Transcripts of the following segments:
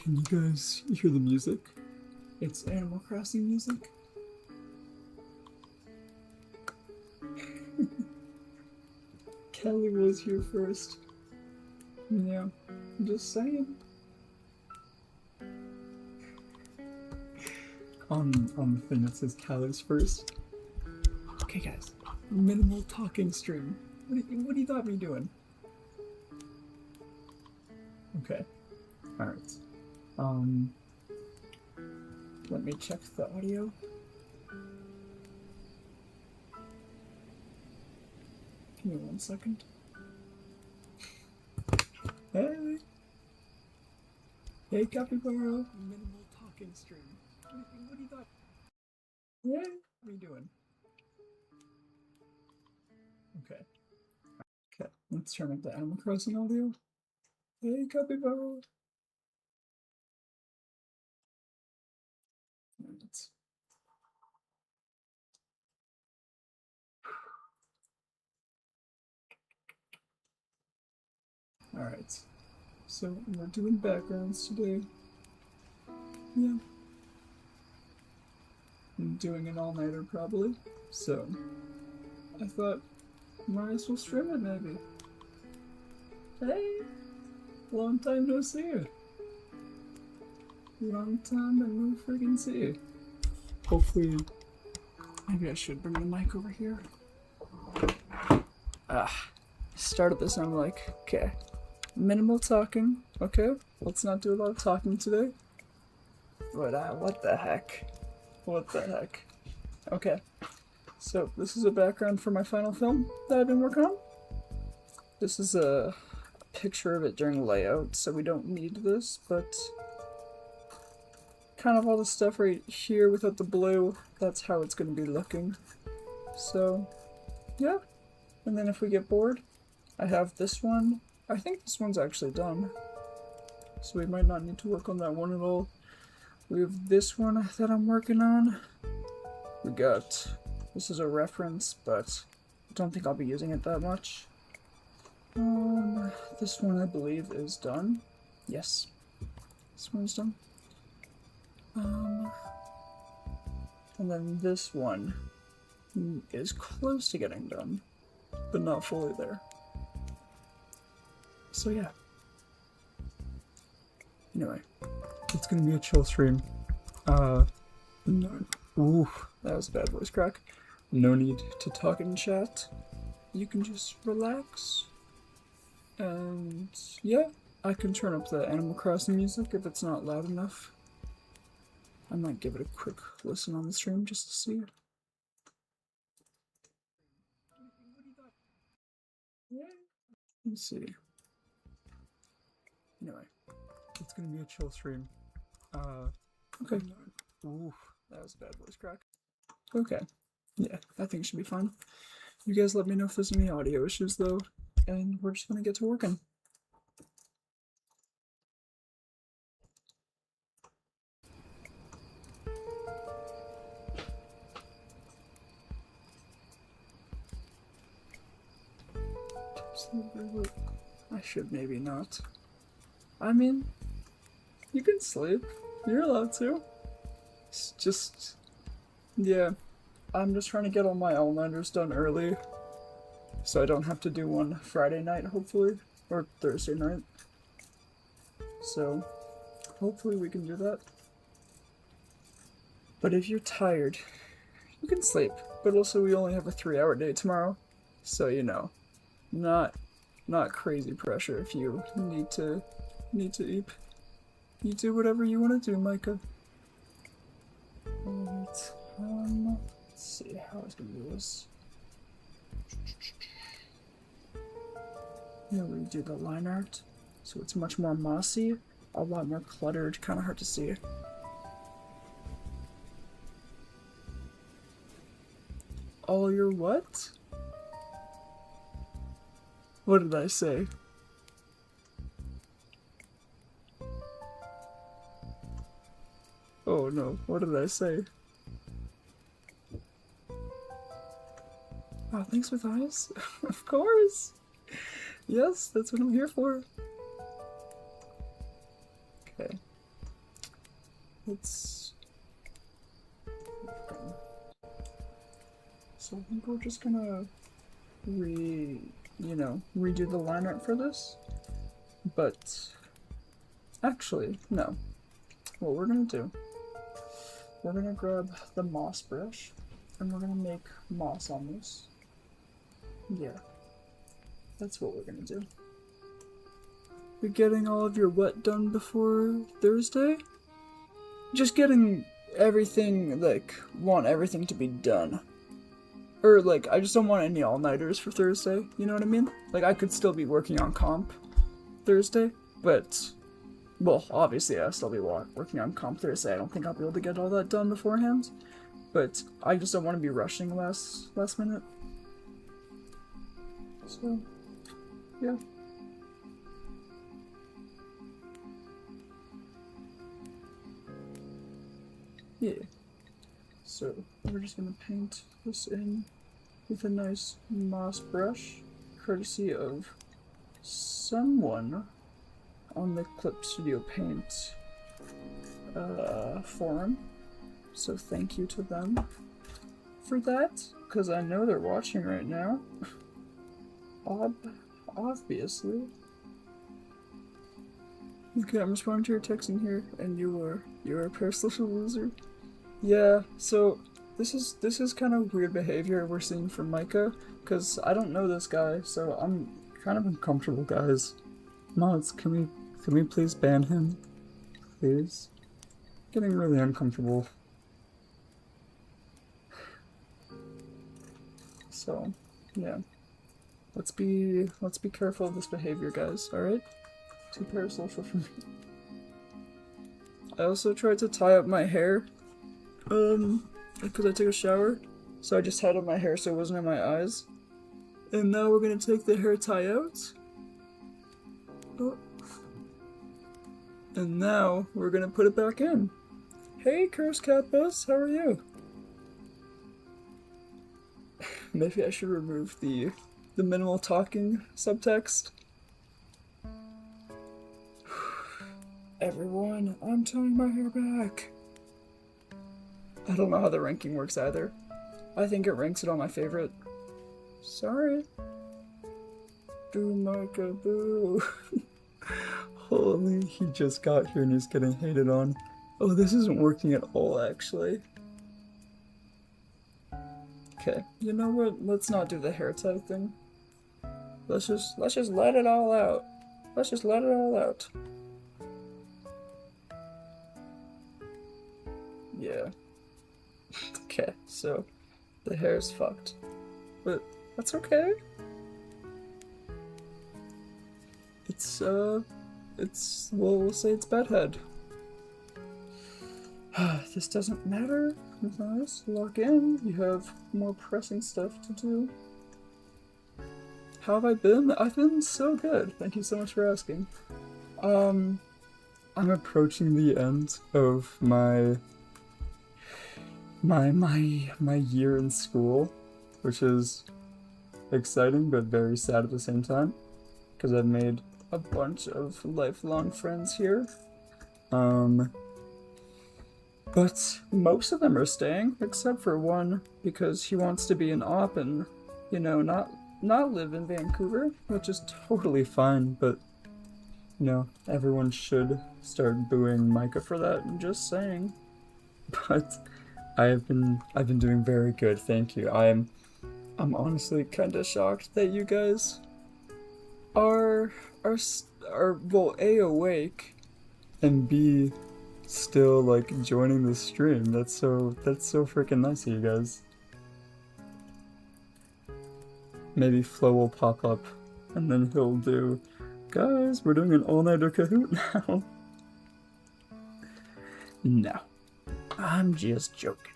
Can you guys hear the music? It's Animal Crossing music. Kelly was here first. Yeah, I'm just saying. On the thing that says Kelly's first. Okay, guys, minimal talking stream. What do you got me doing? Okay, all right. Let me check the audio. Give me 1 second. Hey! Hey, Capybara! Minimal talking stream. What do you got? Yeah? What are you doing? Okay. Okay, let's turn up the Animal Crossing audio. Hey, Capybara! Alright. So, we're doing backgrounds today. Yeah. I'm doing an all-nighter probably. So, I thought, might as well stream it maybe. Hey! Long time no see. Long time and no friggin' see. Hopefully, maybe I should bring the mic over here. Started this and I'm like, okay, minimal talking, okay? Let's not do a lot of talking today. But what the heck? What the heck? Okay, so this is a background for my final film that I've been working on. This is a picture of it during layout, so we don't need this, but kind of all the stuff right here without the blue, that's how it's going to be looking. So, yeah. And then if we get bored, I have this one. I think this one's actually done, so we might not need to work on that one at all. We have this one that I'm working on. We got, this is a reference, but I don't think I'll be using it that much. This one I believe is done. Yes, this one's done. And then this one is close to getting done, but not fully there. So yeah. Anyway, it's gonna be a chill stream. No. Ooh, that was a bad voice crack. No need to talk in chat. You can just relax. And yeah, I can turn up the Animal Crossing music if it's not loud enough. I might give it a quick listen on the stream just to see. Let's see. Anyway, it's gonna be a chill stream. Okay. Ooh, that was a bad voice crack. Okay. Yeah, I think it should be fine. You guys let me know if there's any audio issues though, and we're just gonna get to working. I should maybe not. I mean, you can sleep. You're allowed to. It's just, yeah. I'm just trying to get all my all-nighters done early, so I don't have to do one Friday night, hopefully, or Thursday night. So, hopefully we can do that. But if you're tired, you can sleep. But also, we only have a 3-hour day tomorrow, so you know, not crazy pressure if you need to eat. You do whatever you want to do, Micah. Alright, let's see how I was gonna do this. Yeah, we do the line art, so it's much more mossy, a lot more cluttered, kind of hard to see. All your what? What did I say? Oh no, what did I say? Oh, thanks with eyes? Of course! Yes, that's what I'm here for. Okay. let's... So I think we're just gonna redo the line art for this. But actually, no. What we're gonna do, we're gonna grab the moss brush and we're gonna make moss on this. Yeah, that's what we're gonna do. You're getting all of your wet done before Thursday? Just getting everything, like, want everything to be done. Or, like, I just don't want any all-nighters for Thursday, you know what I mean? Like, I could still be working on comp Thursday, but, well, obviously I'll still be working on comp Thursday. I don't think I'll be able to get all that done beforehand, but I just don't want to be rushing last minute. So, yeah. Yeah. So, we're just gonna paint this in with a nice moss brush, courtesy of someone on the Clip Studio Paint forum. So thank you to them for that, because I know they're watching right now. Obviously. Okay, I'm responding to your text in here, and you're a parasocial loser. Yeah, so this is kind of weird behavior we're seeing from Micah, because I don't know this guy, so I'm kind of uncomfortable, guys. Mods, can we please ban him? Please? Getting really uncomfortable. So, yeah. Let's be careful of this behavior, guys, alright? Too parasocial for me. I also tried to tie up my hair, because I took a shower, so I just tied up my hair so it wasn't in my eyes. And now we're gonna take the hair tie out. Oh. And now we're gonna put it back in. Hey, Curse Cat Buzz, how are you? Maybe I should remove the minimal talking subtext. Everyone, I'm tying my hair back. I don't know how the ranking works either. I think it ranks it on my favorite. Sorry. Boo, Micah, boo. Holy, he just got here and he's getting hated on. Oh, this isn't working at all, actually. Okay, you know what? Let's not do the hair tie thing. Let's just let it all out. Let's just let it all out. Yeah. Okay, so the hair's fucked. But that's okay. We'll say it's bedhead. This doesn't matter. Nice, log in. You have more pressing stuff to do. How have I been? I've been so good. Thank you so much for asking. I'm approaching the end of my year in school, which is exciting but very sad at the same time, because I've made a bunch of lifelong friends here. But most of them are staying, except for one, because he wants to be an op and, you know, not live in Vancouver, which is totally fine, but, you know, everyone should start booing Micah for that, I'm just saying. But I've been doing very good, thank you. I'm honestly kinda shocked that you guys are well, A, awake, and B, still like joining the stream. That's so freaking nice of you guys. Maybe Flo will pop up and then he'll do, guys, we're doing an all-nighter Kahoot now. No, I'm just joking.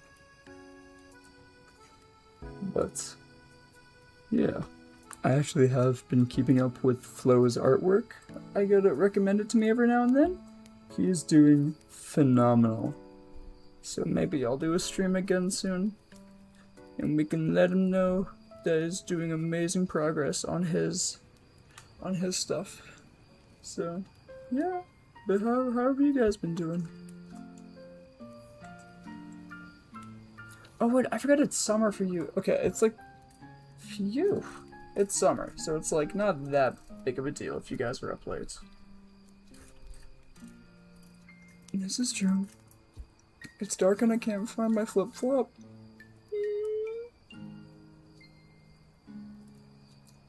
But yeah, I actually have been keeping up with Flo's artwork. I get it recommended to me every now and then. He's doing phenomenal. So maybe I'll do a stream again soon, and we can let him know that he's doing amazing progress on his stuff. So yeah, but how have you guys been doing? Oh wait, I forgot it's summer for you. Okay, it's like, phew. It's summer, so it's like not that big of a deal if you guys were up late. This is true. It's dark and I can't find my flip-flop.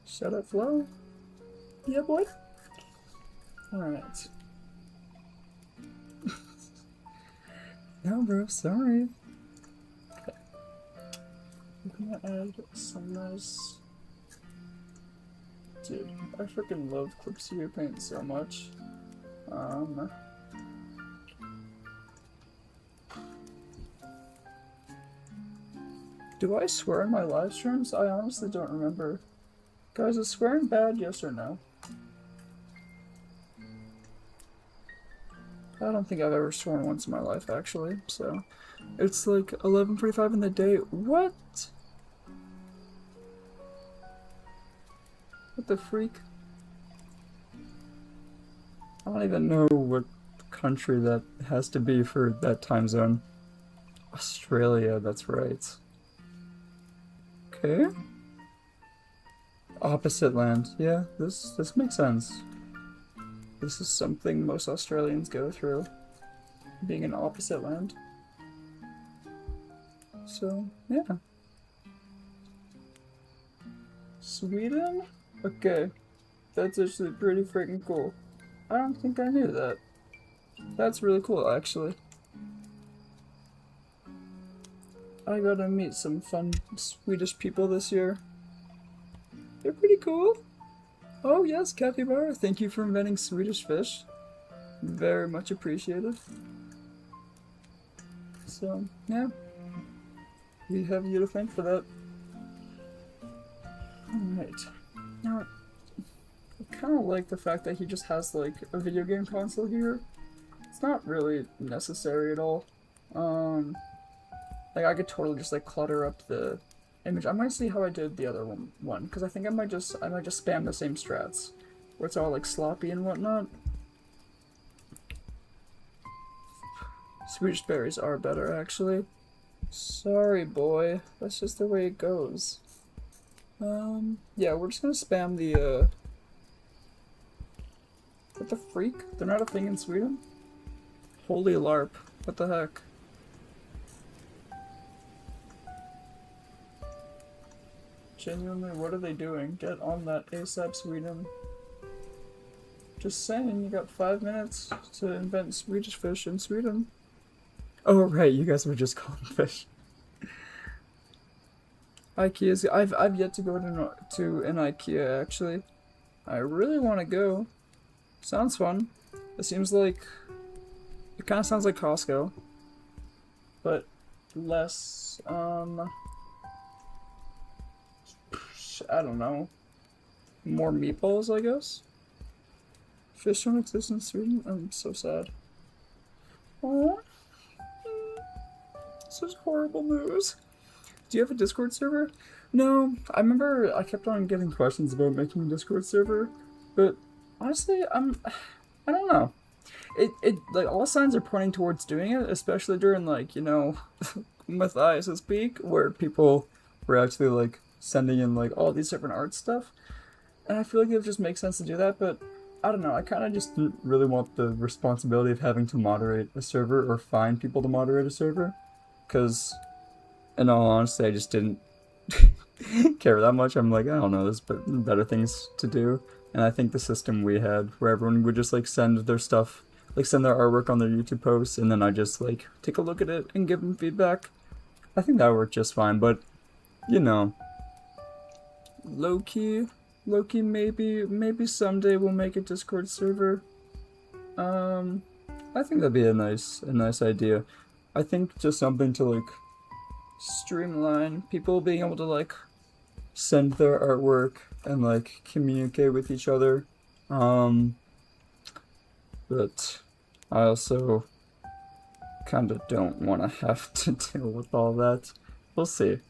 Shut up, Flo. Yeah, boy. Alright. No, bro, sorry. Okay. I'm gonna add some nice... Dude, I freaking love Clipsia paint so much. Do I swear in my live streams? I honestly don't remember. Guys, is swearing bad, yes or no? I don't think I've ever sworn once in my life, actually, so... It's like 11:45 in the day. What? What the freak? I don't even know what country that has to be for that time zone. Australia, that's right. Okay. Opposite land. Yeah, this makes sense. This is something most Australians go through. Being in opposite land. So, yeah. Sweden? Okay. That's actually pretty freaking cool. I don't think I knew that. That's really cool, actually. I gotta meet some fun Swedish people this year. They're pretty cool. Oh yes, Capybara, thank you for inventing Swedish fish. Very much appreciated. So, yeah. We have you to thank for that. Alright. Now, I kind of like the fact that he just has, like, a video game console here. It's not really necessary at all. Like, I could totally just, like, clutter up the image. I might see how I did the other one, because I think I might just spam the same strats, where it's all, like, sloppy and whatnot. Swedish berries are better, actually. Sorry, boy. That's just the way it goes. Yeah, we're just gonna spam the, What the freak? They're not a thing in Sweden? Holy LARP. What the heck? Genuinely, what are they doing? Get on that ASAP, Sweden. Just saying, you got 5 minutes to invent Swedish fish in Sweden. Oh, right, you guys were just calling fish. IKEA's... I've yet to go to an IKEA, actually. I really want to go. Sounds fun. It seems like... It kind of sounds like Costco. But less, I don't know. More meatballs, I guess? Fish don't exist in Sweden? I'm so sad. Aww. Such horrible news. Do you have a Discord server? No, I remember I kept on getting questions about making a Discord server, but honestly, I don't know. It like all signs are pointing towards doing it, especially during like, you know, Matthias's peak, where people were actually like sending in like all these different art stuff, and I feel like it would just make sense to do that, but I don't know. I kind of just didn't really want the responsibility of having to moderate a server or find people to moderate a server, because in all honesty, I just didn't care that much. I'm like, I don't know, there's better things to do. And I think the system we had, where everyone would just like send their stuff, like send their artwork on their YouTube posts, and then I just like take a look at it and give them feedback, I think that worked just fine. But you know, low-key, maybe someday we'll make a Discord server. I think that'd be a nice idea. I think just something to like streamline people being able to like send their artwork and like communicate with each other. But I also kind of don't want to have to deal with all that. We'll see.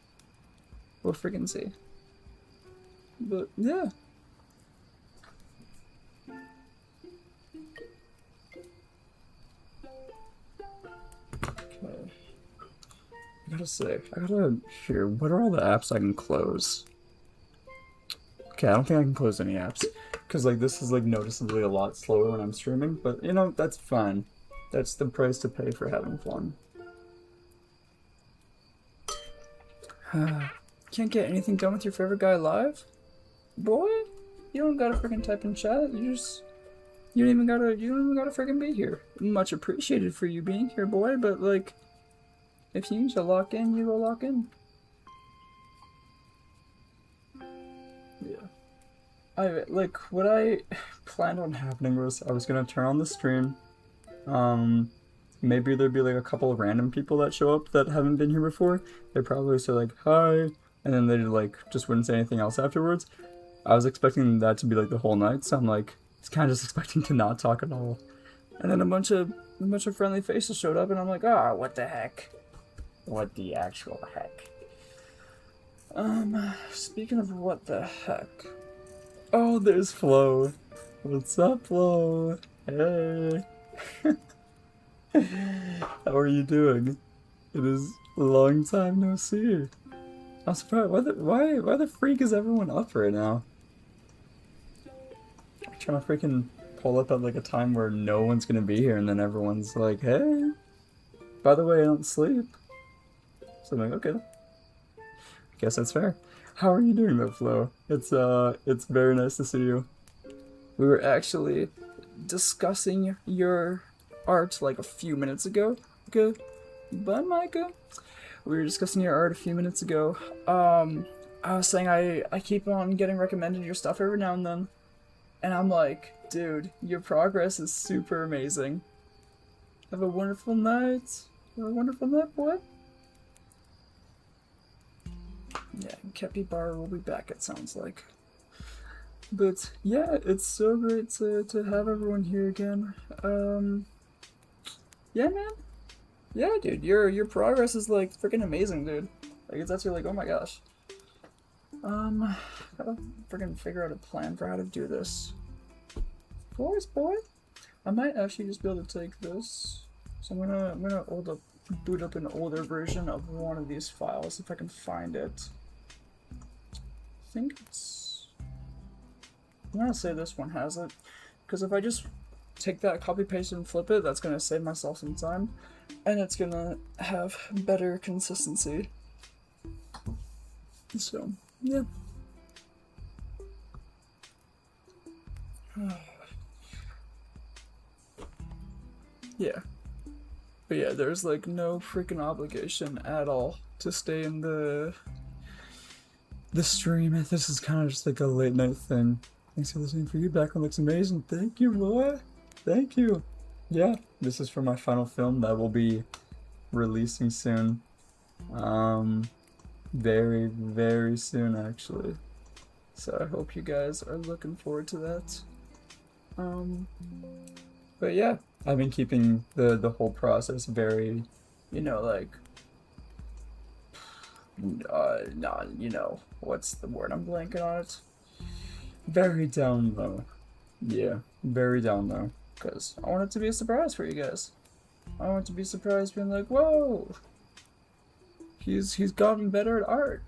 We'll freaking see. But yeah. Okay. gotta say, here, what are all the apps I can close? Okay, I don't think I can close any apps. Because, like, this is, like, noticeably a lot slower when I'm streaming. But, you know, that's fine. That's the price to pay for having fun. Can't get anything done with your favorite guy live? Boy, you don't gotta freaking type in chat. You don't even gotta freaking be here. Much appreciated for you being here, boy, but, like, if you need to lock in, you go lock in. Yeah. What I planned on happening was I was gonna turn on the stream. Maybe there'd be like a couple of random people that show up that haven't been here before. They'd probably say like, hi, and then they'd like, just wouldn't say anything else afterwards. I was expecting that to be like the whole night, so I'm like, it's kind of just expecting to not talk at all. And then a bunch of friendly faces showed up, and I'm like, ah, what the heck? What the actual heck? Speaking of what the heck. Oh, there's Flo. What's up, Flo? Hey. How are you doing? It is a long time no see. I'm surprised. Why the freak is everyone up right now? I'm trying to freaking pull up at like a time where no one's gonna be here, and then everyone's like, "Hey, by the way, I don't sleep." So I'm like, okay, I guess that's fair. How are you doing, though, Flo? It's very nice to see you. We were actually discussing your art like a few minutes ago. Good. Bye, Micah. We were discussing your art a few minutes ago. I was saying I keep on getting recommended your stuff every now and then. And I'm like, dude, your progress is super amazing. Have a wonderful night. Have a wonderful night, boy. Yeah, Kepi Bar will be back, it sounds like. But yeah, it's so great to have everyone here again. Yeah, man. Yeah, dude, your progress is like freaking amazing, dude. Like it's actually like, oh my gosh. Gotta freaking figure out a plan for how to do this. Of course, boy. I might actually just be able to take this. So I'm gonna boot up an older version of one of these files if I can find it. I think it's... I'm gonna say this one has it, because if I just take that, copy paste and flip it, that's gonna save myself some time, and it's gonna have better consistency. So, yeah. Yeah. But yeah, there's like no freaking obligation at all to stay in the stream. This is kind of just like a late night thing. Thanks for listening. For you, background looks amazing. Thank you, boy. Thank you. Yeah, this is for my final film that will be releasing soon. Very, very soon, actually. So I hope you guys are looking forward to that. But yeah, I've been keeping the whole process very, you know, like, not, you know, what's the word? I'm blanking on it. Very down low. Yeah, very down low. Because I want it to be a surprise for you guys. I want it to be surprised being like, whoa! He's gotten better at art.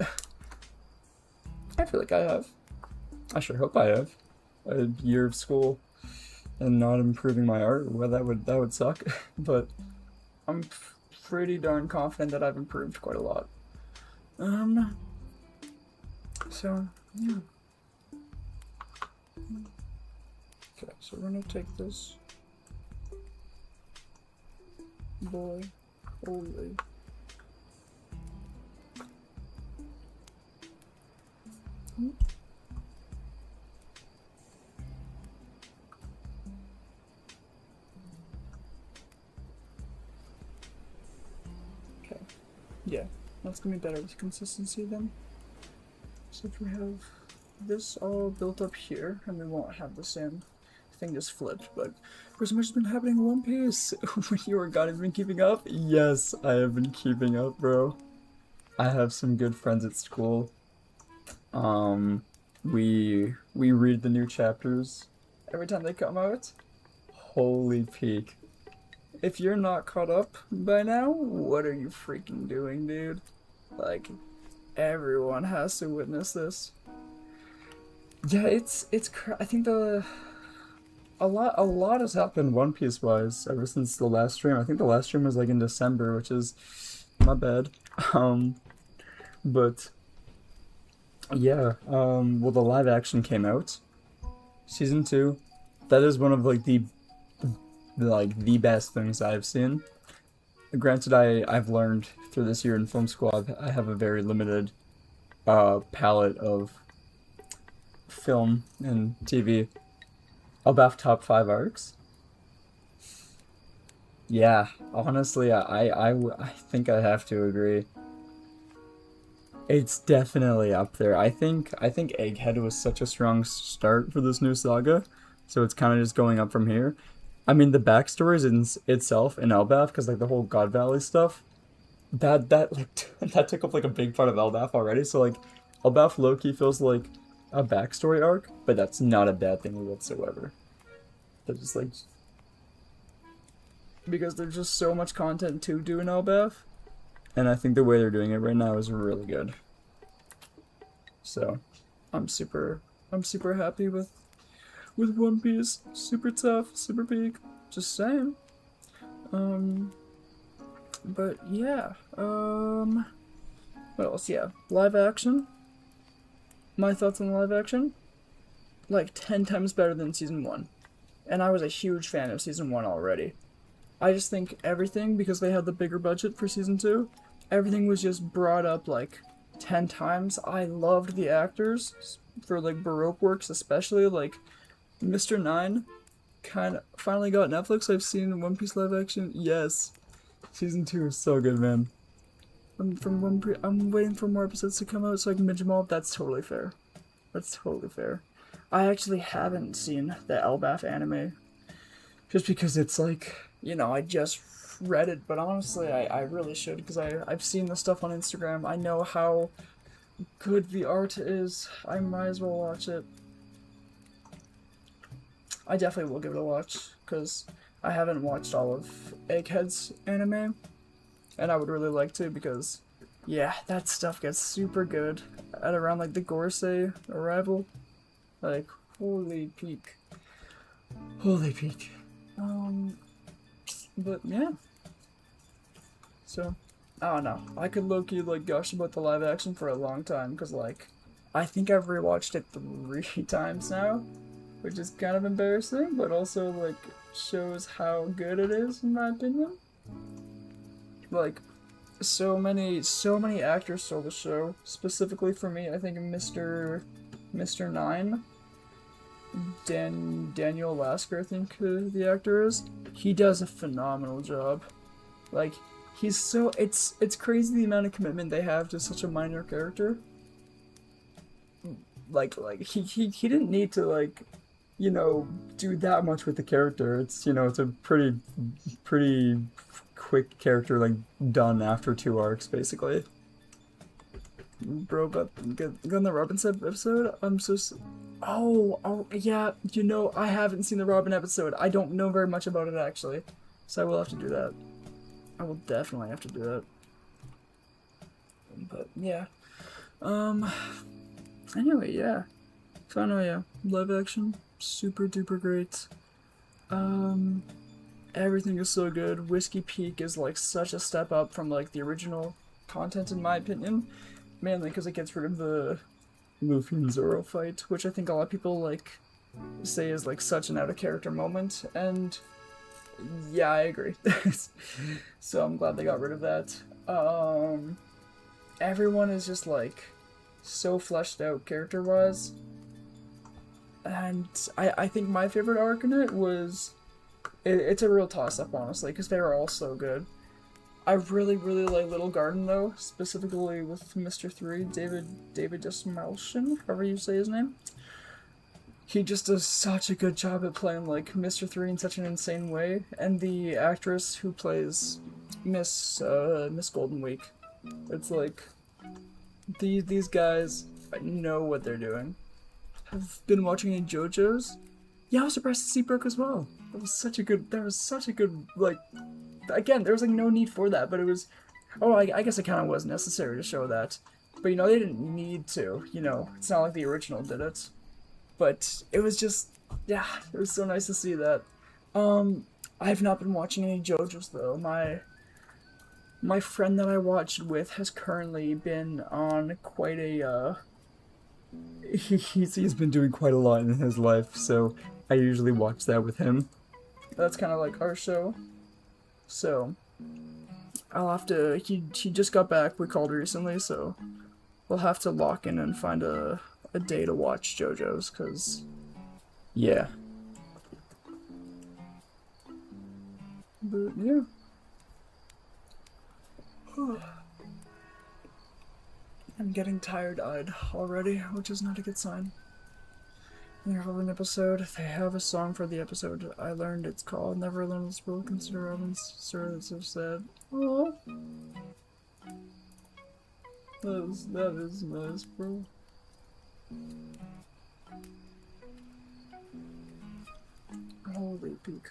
I feel like I have. I sure hope I have. A year of school and not improving my art, well, that would suck. But I'm pretty darn confident that I've improved quite a lot. So, yeah. Okay, so we're gonna take this boy, holy. Okay, yeah, that's gonna be better with consistency then. So if we have this all built up here, and we won't have the same thing just flipped, but for so much has been happening in One Piece. When you were gone, have been keeping up? Yes, I have been keeping up, bro. I have some good friends at school. We read the new chapters every time they come out. Holy peak. if you're not caught up by now, what are you freaking doing, dude? Like, everyone has to witness this. Yeah, I think a lot has happened One Piece wise ever since the last stream. I think the last stream was like in December, which is my bad. Um, but yeah, well, the live action came out, season two. That is one of like the best things I've seen. Granted, I've learned through this year in film school, I have a very limited palette of film and TV. About top five arcs. Yeah, honestly, I think I have to agree. It's definitely up there. I think Egghead was such a strong start for this new saga, so it's kind of just going up from here. I mean, the backstories in itself in Elbaf, because like the whole God Valley stuff, that like that took up like a big part of Elbaf already. So like, Elbaf Loki feels like a backstory arc, but that's not a bad thing whatsoever. They're just like because there's just so much content to do in Elbaf, and I think the way they're doing it right now is really good. So, I'm super happy with One Piece. Super tough, super peak. Just saying. Um, but yeah. What else? Yeah, live action. My thoughts on live action? Like 10 times better than season one, and I was a huge fan of season one already. I just think everything, because they had the bigger budget for season two, everything was just brought up like 10 times. I loved the actors for like Baroque works, especially like Mr. Nine. Kind of finally got Netflix. I've seen One Piece live action. Yes, season two is so good, man. I'm waiting for more episodes to come out so I can binge them all. That's totally fair. That's totally fair. I actually haven't seen the Elbaf anime just because it's like, I just read it, but honestly, I really should because I've seen the stuff on Instagram. I know how good the art is. I might as well watch it. I definitely will give it a watch because I haven't watched all of Egghead's anime, and I would really like to because, yeah, that stuff gets super good at around like the Gorsei arrival. Like, holy peak. Holy peak. But yeah. So, I don't know. I could low-key like gush about the live action for a long time because like, I think I've rewatched it 3 times now, which is kind of embarrassing, but also like shows how good it is in my opinion. Like, so many actors stole the show. Specifically for me, I think Mr. Nine, Daniel Lasker, I think the actor is. He does a phenomenal job. Like, it's crazy the amount of commitment they have to such a minor character. Like he didn't need to like, do that much with the character. It's a pretty quick character like done after 2 arcs basically. Bro, but on the Robin episode, oh, yeah, I haven't seen the Robin episode. I don't know very much about it, actually. So I will have to do that. I will definitely have to do that. But, yeah. Anyway, yeah. So, I know, yeah. Live action, super duper great. Everything is so good. Whiskey Peak is, like, such a step up from, like, the original content, in my opinion. Mainly because it gets rid of the Luffy and Zoro fight, which I think a lot of people like say is like such an out of character moment, and yeah, I agree. So I'm glad they got rid of that. Everyone is just like so fleshed out character wise, and I think my favorite arc in it was it's a real toss up honestly because they were all so good. I really, really like Little Garden though, specifically with Mr. 3, David Dismalshin, however you say his name. He just does such a good job at playing like Mr. 3 in such an insane way, and the actress who plays Miss Golden Week, it's like these guys know what they're doing. Have been watching any JoJo's. Yeah, I was surprised to see Brooke as well. that was such a good, like, again, there was like no need for that, but it was, oh, I guess it kind of was necessary to show that. But you know, they didn't need to, you know, it's not like the original did it. But it was just, yeah, it was so nice to see that. I've not been watching any JoJo's though. My friend that I watched with has currently been on quite a he's been doing quite a lot in his life, so I usually watch that with him. That's kind of like our show. So I'll have to. He just got back. We called recently, so we'll have to lock in and find a day to watch JoJo's, cause yeah. But yeah. I'm getting tired-eyed already, which is not a good sign. In an episode, they have a song for the episode. I learned it's called Never Alone This World. Consider Robin's story. That's so sad. Aww. That is nice, bro. Holy peak.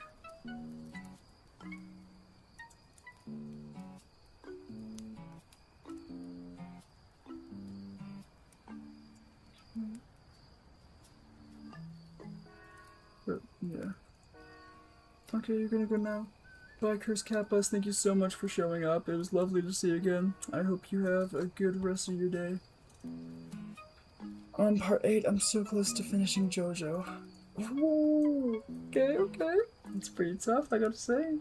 But, yeah. Okay, you're gonna go now. Bye, Curse Cat Bus. Thank you so much for showing up. It was lovely to see you again. I hope you have a good rest of your day. On part 8, I'm so close to finishing JoJo. Ooh, okay. It's pretty tough, I gotta say.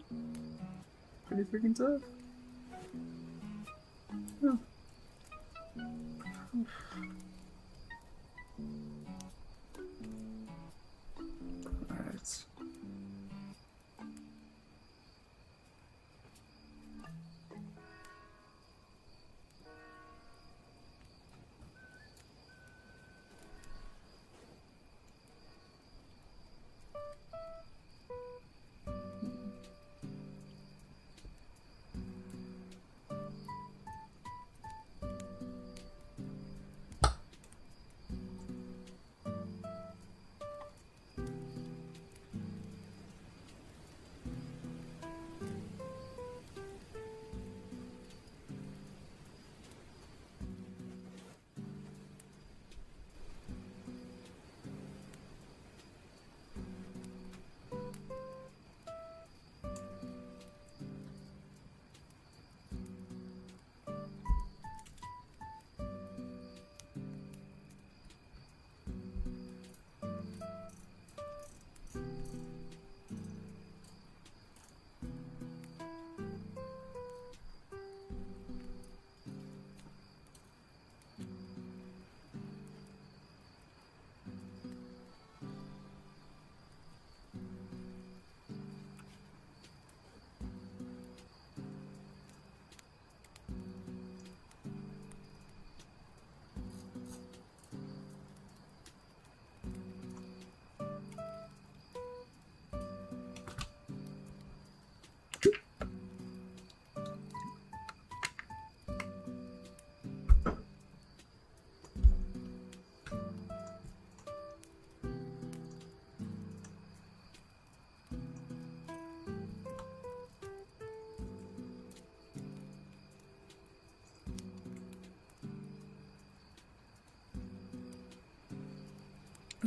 Pretty freaking tough. Oh. Alright.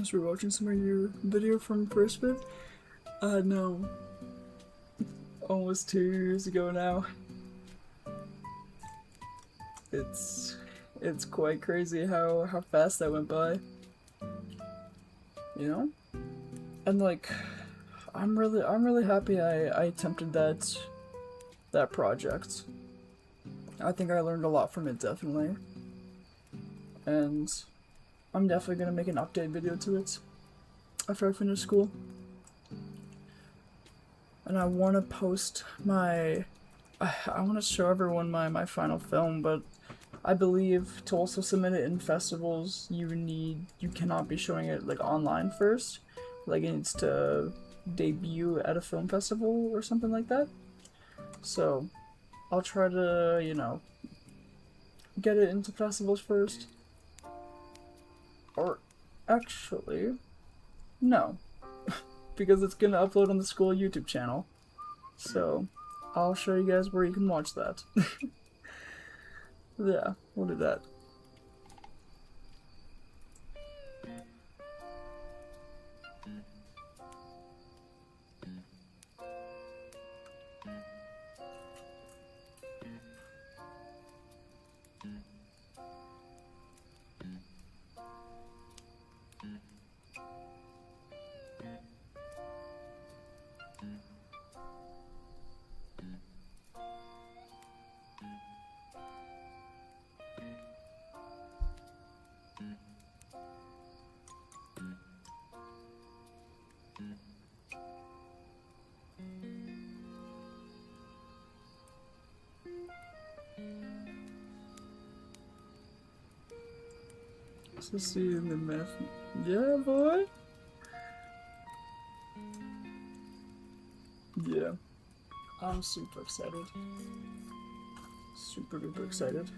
As we're watching some of your video from first bit? No. Almost 2 years ago now. It's quite crazy how fast that went by. You know? And like, I'm really happy I attempted that project. I think I learned a lot from it, definitely. And I'm definitely gonna make an update video to it after I finish school. And I want to post I want to show everyone my final film, but I believe to also submit it in festivals, you cannot be showing it like online first. Like it needs to debut at a film festival or something like that. So I'll try to, you know, get it into festivals first. Or actually, no. because it's gonna upload on the school YouTube channel. So I'll show you guys where you can watch that. Yeah, we'll do that. So see you in the math. Yeah, boy. Yeah. I'm super excited. Super duper excited.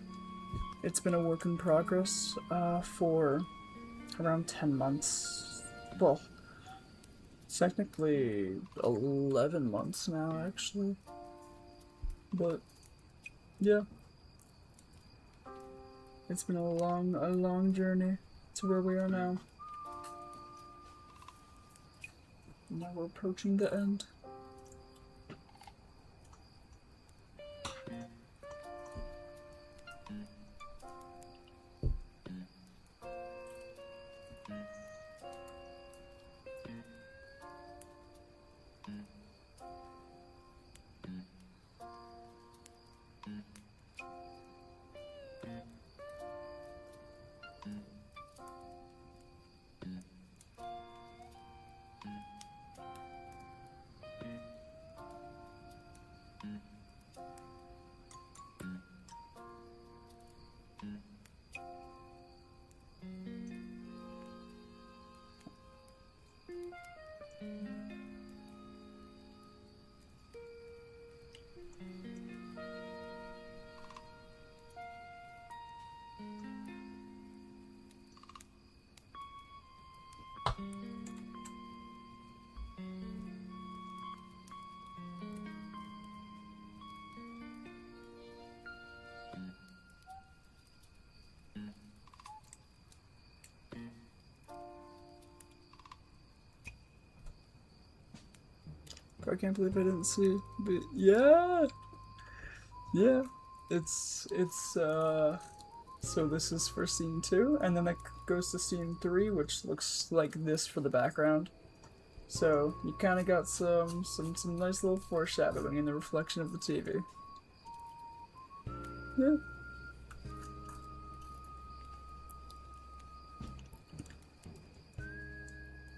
It's been a work in progress for around 10 months. Well, technically 11 months now, actually. But, yeah. It's been a long journey to where we are now. Now we're approaching the end. I can't believe I didn't see it, but yeah! Yeah, so this is for scene 2, and then it goes to scene 3, which looks like this for the background. So you kind of got some nice little foreshadowing in the reflection of the TV. Yeah.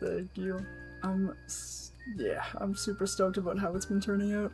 Thank you. Yeah, I'm super stoked about how it's been turning out.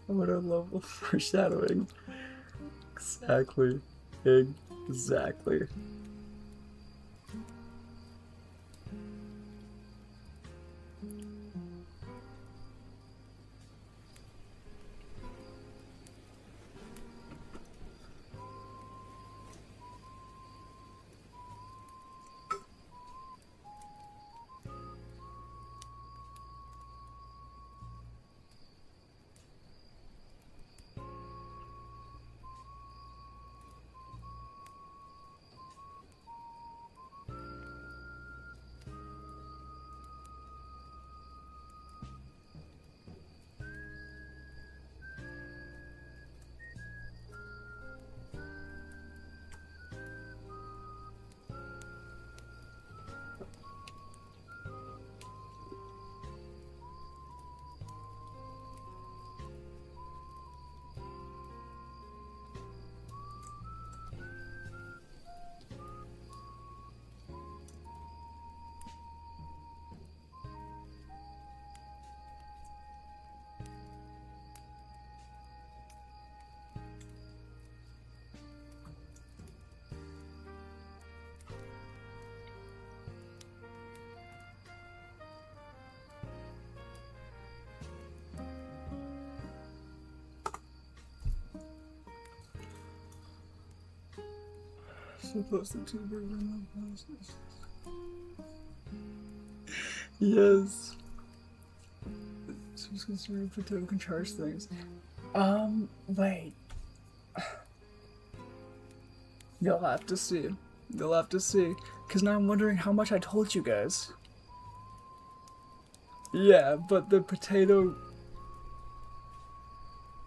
What a level of foreshadowing. Exactly. Exactly. Supposed to TV remote process. Yes. So it's considered potato can charge things. Wait. You'll have to see. You'll have to see. Because now I'm wondering how much I told you guys. Yeah, but the potato...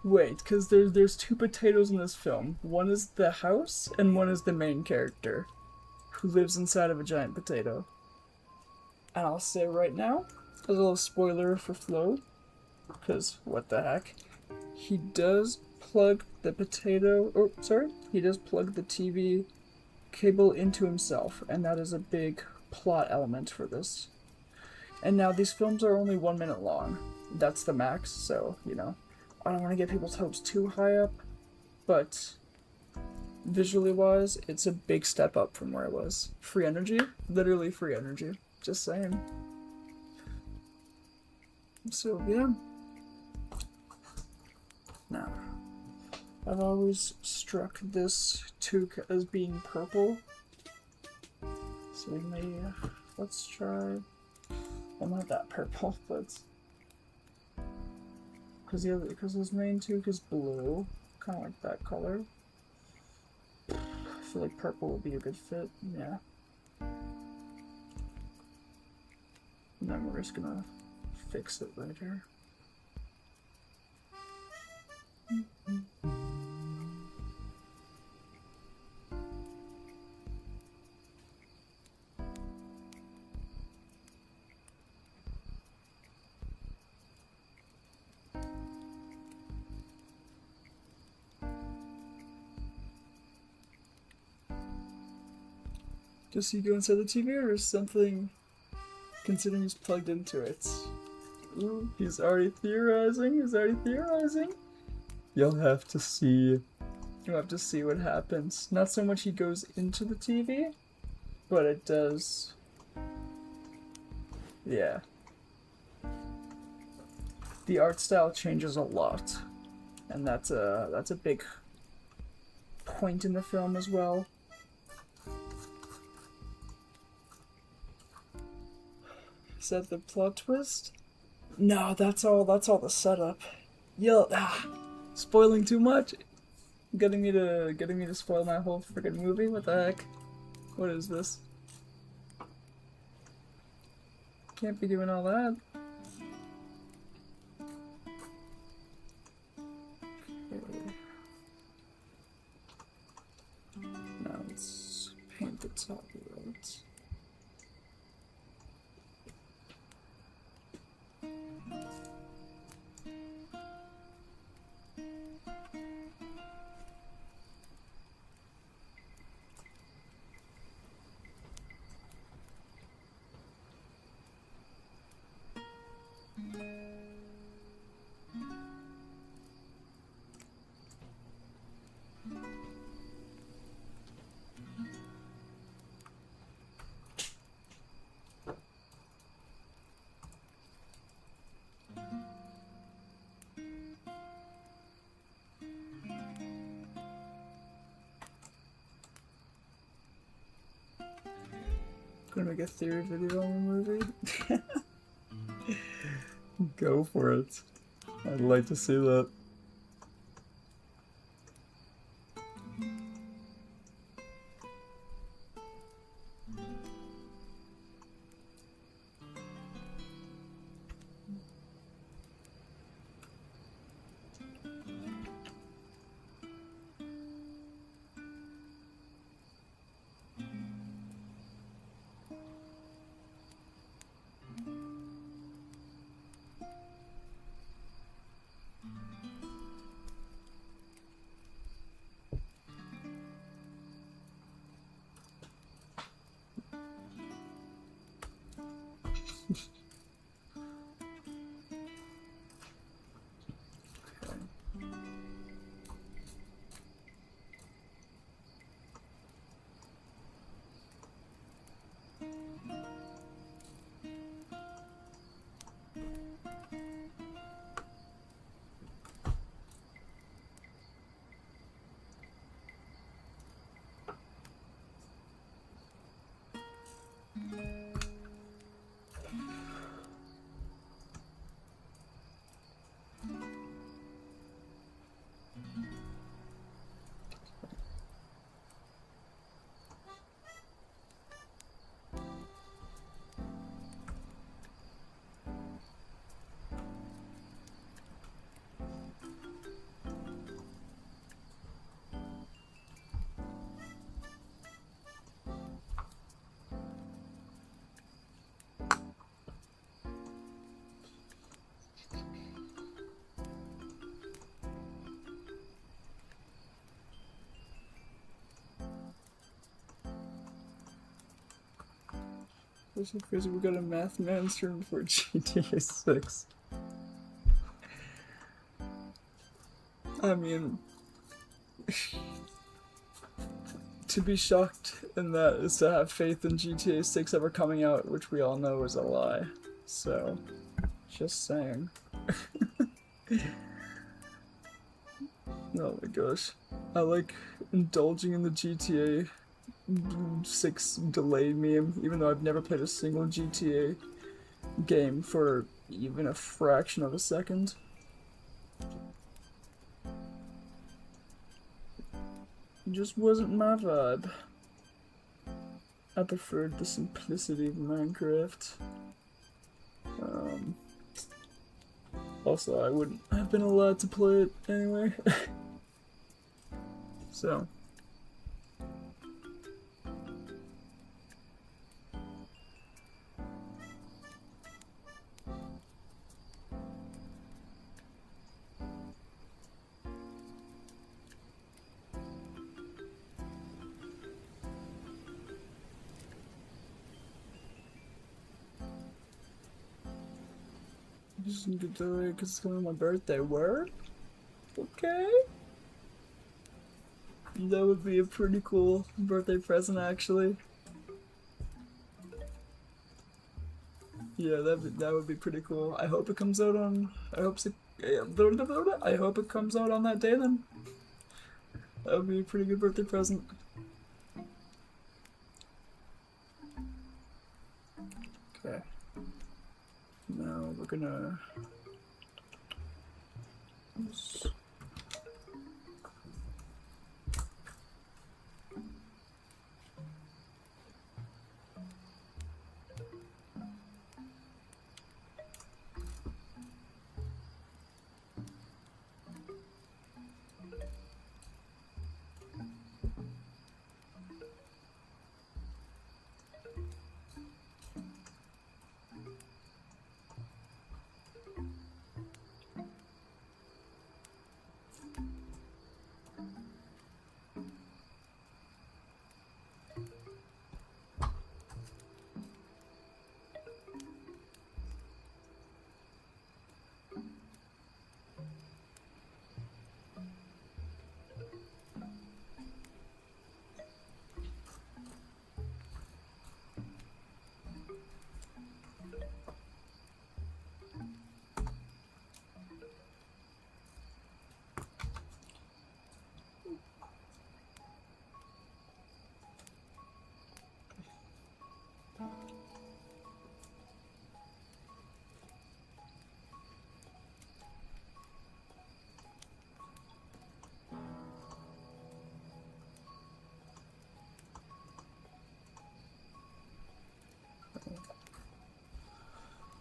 Wait, because there's two potatoes in this film. One is the house, and one is the main character, who lives inside of a giant potato. And I'll say right now, as a little spoiler for Flo, because what the heck, he does plug the potato, oh, sorry, he does plug the TV cable into himself, and that is a big plot element for this. And now these films are only 1 minute long. That's the max, so, you know, I don't want to get people's hopes too high up, but visually wise, it's a big step up from where I was. Free energy? Literally free energy. Just saying. So, yeah. Now, I've always struck this toque as being purple. So we may, let's try, well, not that purple, but because his main toque is blue, kind of like that color. I feel like purple would be a good fit, yeah. And then we're just gonna fix it later. Does he go inside the TV or is something, considering he's plugged into it? Ooh, he's already theorizing, You'll have to see. You'll have to see what happens. Not so much he goes into the TV, but it does. Yeah. The art style changes a lot, and that's a big point in the film as well. Is that the plot twist? No, that's all the setup. Spoiling too much. Getting me to spoil my whole freaking movie? What the heck? What is this? Can't be doing all that. Okay. Now let's paint the top right. Gonna make a theory video on the movie? Go for it. I'd like to see that. That's so crazy. We got a math man stream for GTA 6. I mean, to be shocked in that is to have faith in GTA 6 ever coming out, which we all know is a lie. So, just saying. Oh my gosh. I like indulging in the GTA 6 delay meme, even though I've never played a single GTA game for even a fraction of a second. It just wasn't my vibe. I preferred the simplicity of Minecraft. Also, I wouldn't have been allowed to play it anyway. So. Just need to do it because it's coming on my birthday. Word? Okay. That would be a pretty cool birthday present, actually. Yeah, that would be pretty cool. I hope it comes out on. I hope it comes out on that day then. That would be a pretty good birthday present. Okay. Now we're gonna.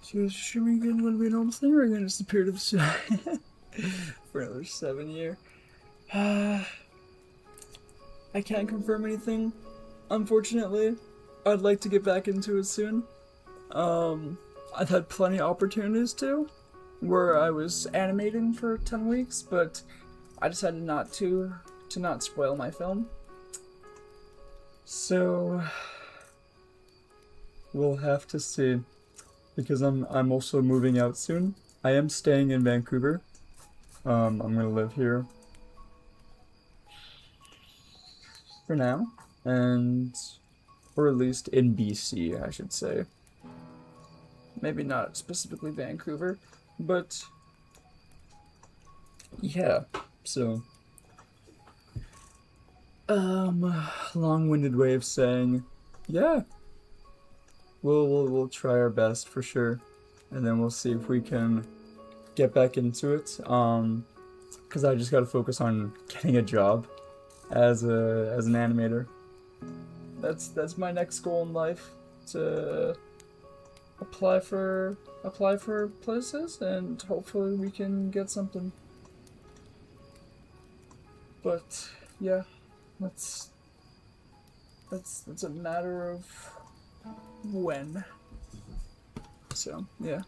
So is streaming again going to be a normal thing, or are you going to disappear to the side for another 7 year? I can't confirm anything, unfortunately. I'd like to get back into it soon. I've had plenty of opportunities to, where I was animating for 10 weeks, but I decided not to not spoil my film. So we'll have to see. Because I'm also moving out soon. I am staying in Vancouver. I'm gonna live here for now, or at least in BC, I should say. Maybe not specifically Vancouver, but yeah. So, long-winded way of saying, yeah. We'll try our best for sure, and then we'll see if we can get back into it. Because I just got to focus on getting a job as an animator. That's my next goal in life, to apply for places, and hopefully we can get something. But yeah, that's a matter of when. So, yeah.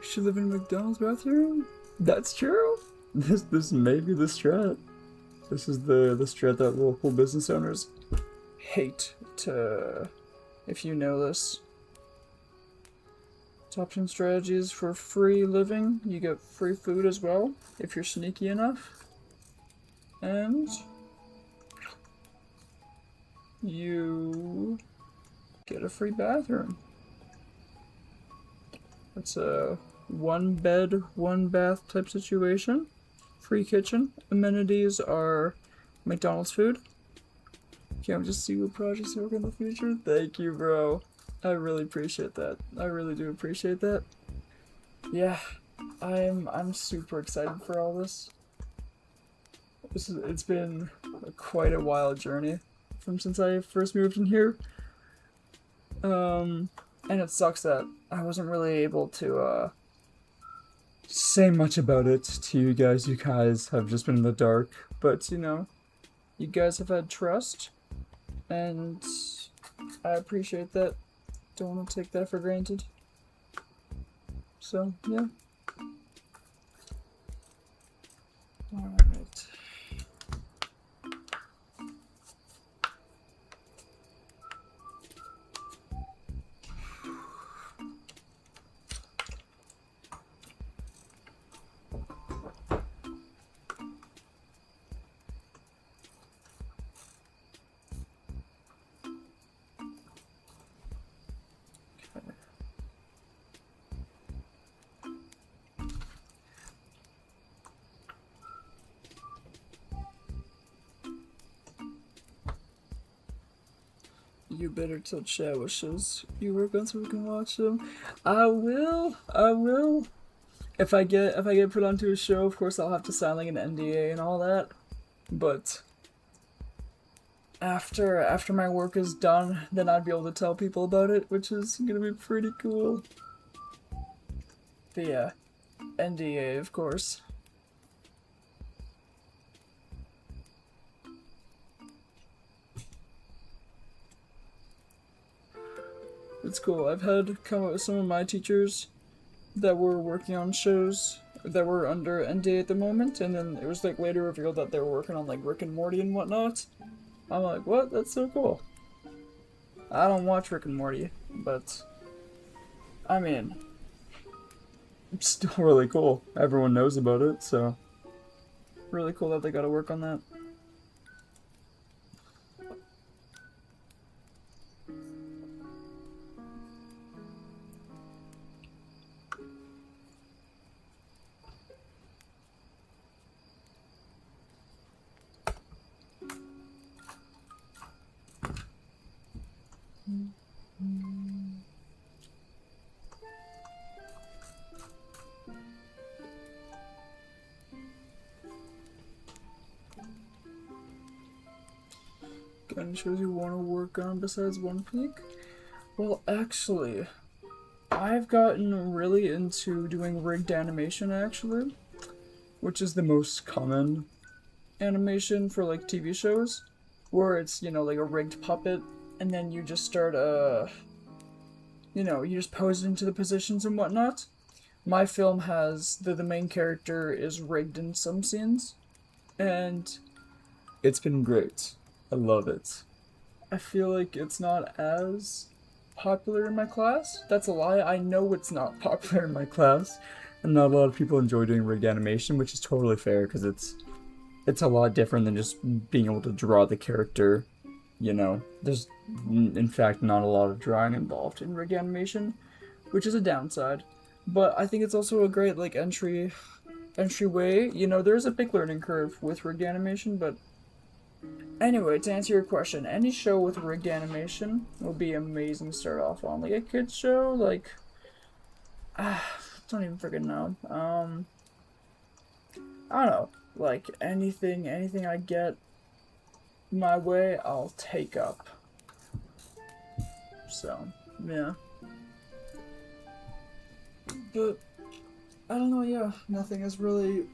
Should live in a McDonald's bathroom? That's true. This may be the strat. This is the strat that local business owners hate to, if you know this. Top 10 strategies for free living. You get free food as well, if you're sneaky enough. And you get a free bathroom. It's a 1 bed, 1 bath type situation. Free kitchen. Amenities are McDonald's food. Can't just see what projects work in the future. Thank you, bro. I really appreciate that. I really do appreciate that. Yeah, I'm super excited for all this. It's been quite a wild journey from since I first moved in here. And it sucks that I wasn't really able to say much about it to you guys. You guys have just been in the dark, but you know, you guys have had trust, and I appreciate that. Don't want to take that for granted. So, yeah. Alright. You better tell Chad what shows you work on so we can watch them. I will. If I get put onto a show, of course I'll have to sign like an NDA and all that. But after my work is done, then I'd be able to tell people about it, which is gonna be pretty cool. But yeah, NDA of course. It's cool. I've had come up with some of my teachers that were working on shows that were under NDA at the moment, and then it was like later revealed that they were working on like Rick and Morty and whatnot. I'm like, what? That's so cool. I don't watch Rick and Morty, but I mean, it's still really cool. Everyone knows about it, so really cool that they got to work on that. Got any shows you want to work on besides One Peak? Well, actually, I've gotten really into doing rigged animation, actually, which is the most common animation for like TV shows, where it's, you know, like a rigged puppet, and then you just start you know, you just pose it into the positions and whatnot. My film has the main character is rigged in some scenes, and it's been great. I love it. I feel like it's not as popular in my class. That's a lie. I know it's not popular in my class, and not a lot of people enjoy doing rigged animation, which is totally fair because it's a lot different than just being able to draw the character. You know, there's in fact not a lot of drawing involved in rigged animation, which is a downside. But I think it's also a great like entryway. You know, there's a big learning curve with rigged animation, but anyway, to answer your question, any show with rigged animation will be amazing to start off on. Like a kids show, like don't even freaking know. I don't know. Like anything I get my way, I'll take up. So, yeah. But I don't know, yeah, nothing has really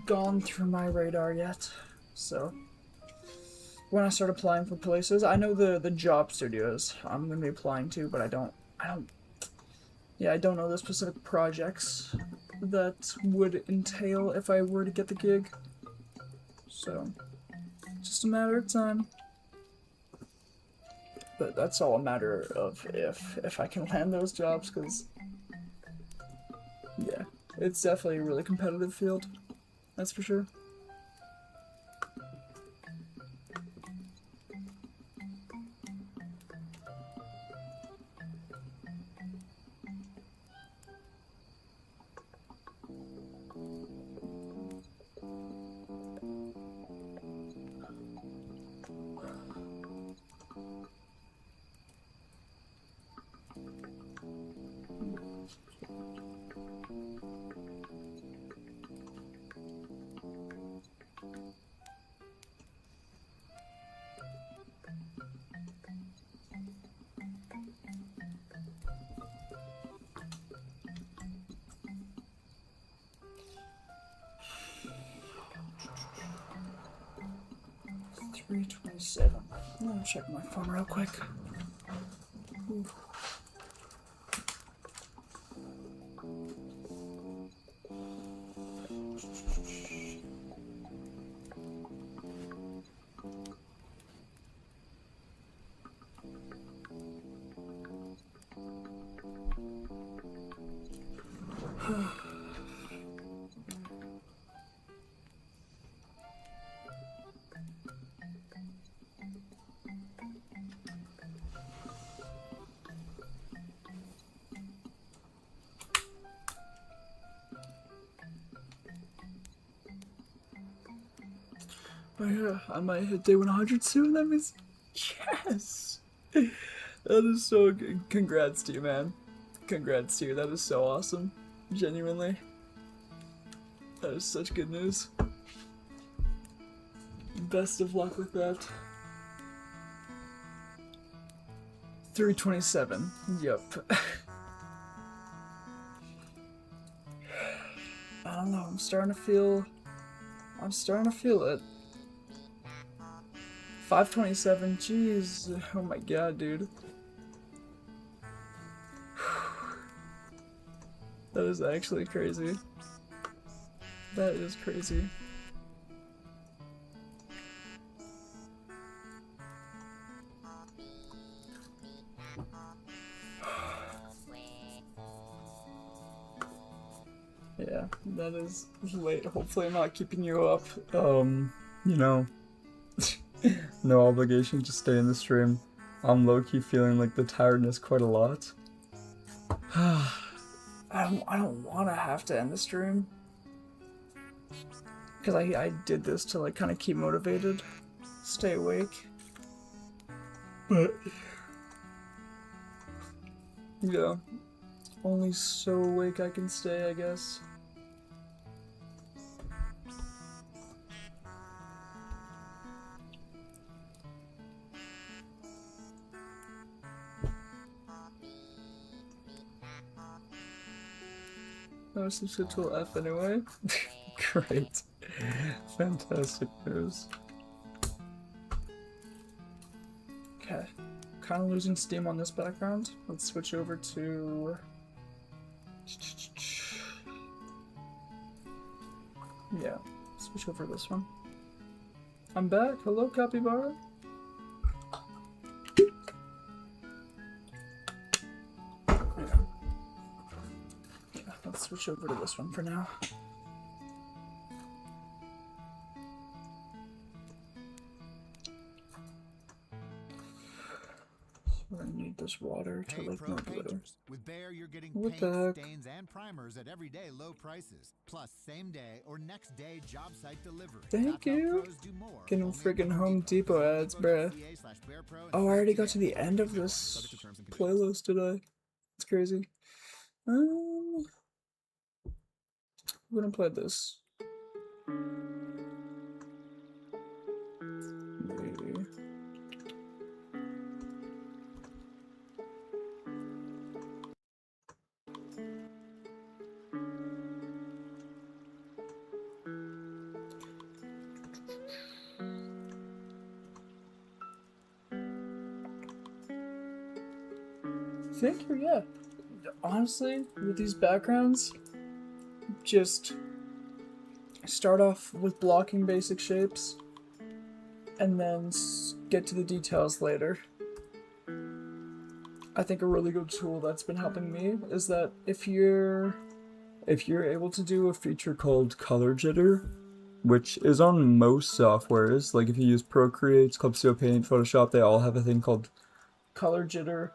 gone through my radar yet. So when I start applying for places, I know the job studios I'm gonna be applying to, but I don't Yeah, I don't know the specific projects that would entail if I were to get the gig. So, just a matter of time. But that's all a matter of if I can land those jobs, because, yeah, it's definitely a really competitive field. That's for sure. $3.27. I'm gonna check my phone real quick. Ooh. Oh yeah, I might hit day 100 soon. That means, yes! That is so good. Congrats to you, man. Congrats to you. That is so awesome. Genuinely. That is such good news. Best of luck with that. 327. Yep. I don't know. I'm starting to feel it. 527. Jeez. Oh my god, dude. That is actually crazy. That is crazy. Yeah, that is late. Hopefully I'm not keeping you up. You know, no obligation to stay in the stream. I'm low-key feeling like the tiredness quite a lot. I don't want to have to end the stream. Because I did this to like kind of keep motivated, stay awake. But, yeah, only so awake I can stay, I guess. No substantial F anyway. Great. Fantastic news. Okay. Kind of losing steam on this background. Let's switch over to... Yeah, switch over to this one. I'm back. Hello, Capybara. Let's switch over to this one for now. So I need this water to like no blue. With Bayer, you're getting What paint, the heck? stains, and primers at everyday low prices. Plus, same day or next day job site delivery. Thank you. Getting friggin' Home Depot ads, bruh. Oh, I already got to the end of this playlist today. It's crazy. I'm gonna play this. Maybe. Thank you, yeah. honestly, with these backgrounds, just start off with blocking basic shapes and then get to the details later. I think a really good tool that's been helping me is that if you're able to do a feature called color jitter, which is on most softwares, like if you use Procreate, Clip Studio Paint, Photoshop, they all have a thing called color jitter.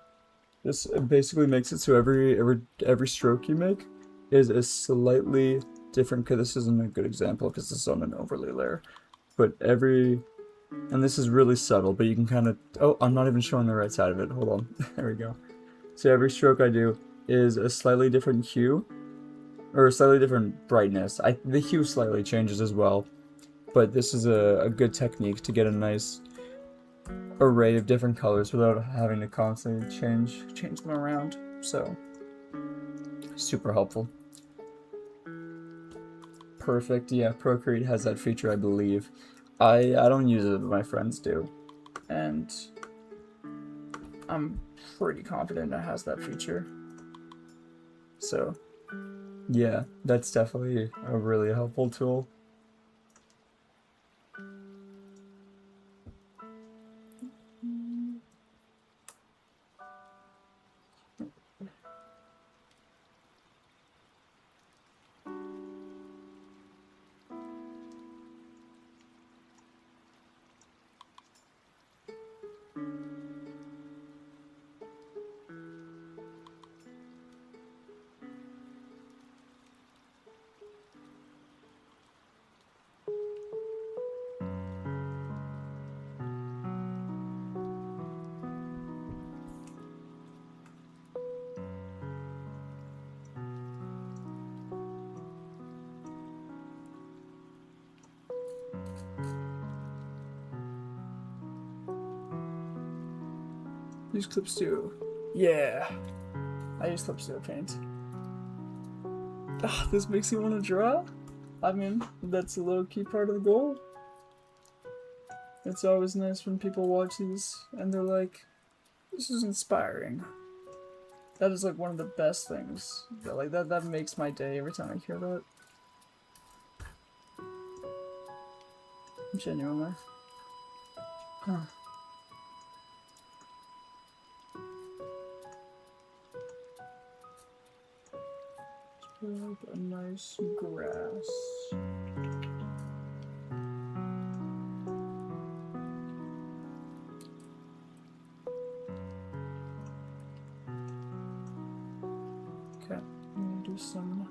This basically makes it so every stroke you make is a slightly different. Okay, this isn't a good example because this is on an overlay layer, but and this is really subtle, but you can kind of, oh, I'm not even showing the right side of it. Hold on, there we go. So every stroke I do is a slightly different hue, or a slightly different brightness. The hue slightly changes as well, but this is a good technique to get a nice array of different colors without having to constantly change them around. So super helpful. Perfect. Yeah, Procreate has that feature, I believe. I don't use it, but my friends do, and I'm pretty confident it has that feature. So yeah, that's definitely a really helpful tool. Use Clip Studio. Yeah, I use Clip Studio Paint. Ah, this makes me want to draw. I mean, that's a low key part of the goal. It's always nice when people watch these and they're like, "This is inspiring." That is like one of the best things. That makes my day every time I hear that. Genuinely. Huh. A nice grass. Okay, I'm gonna do some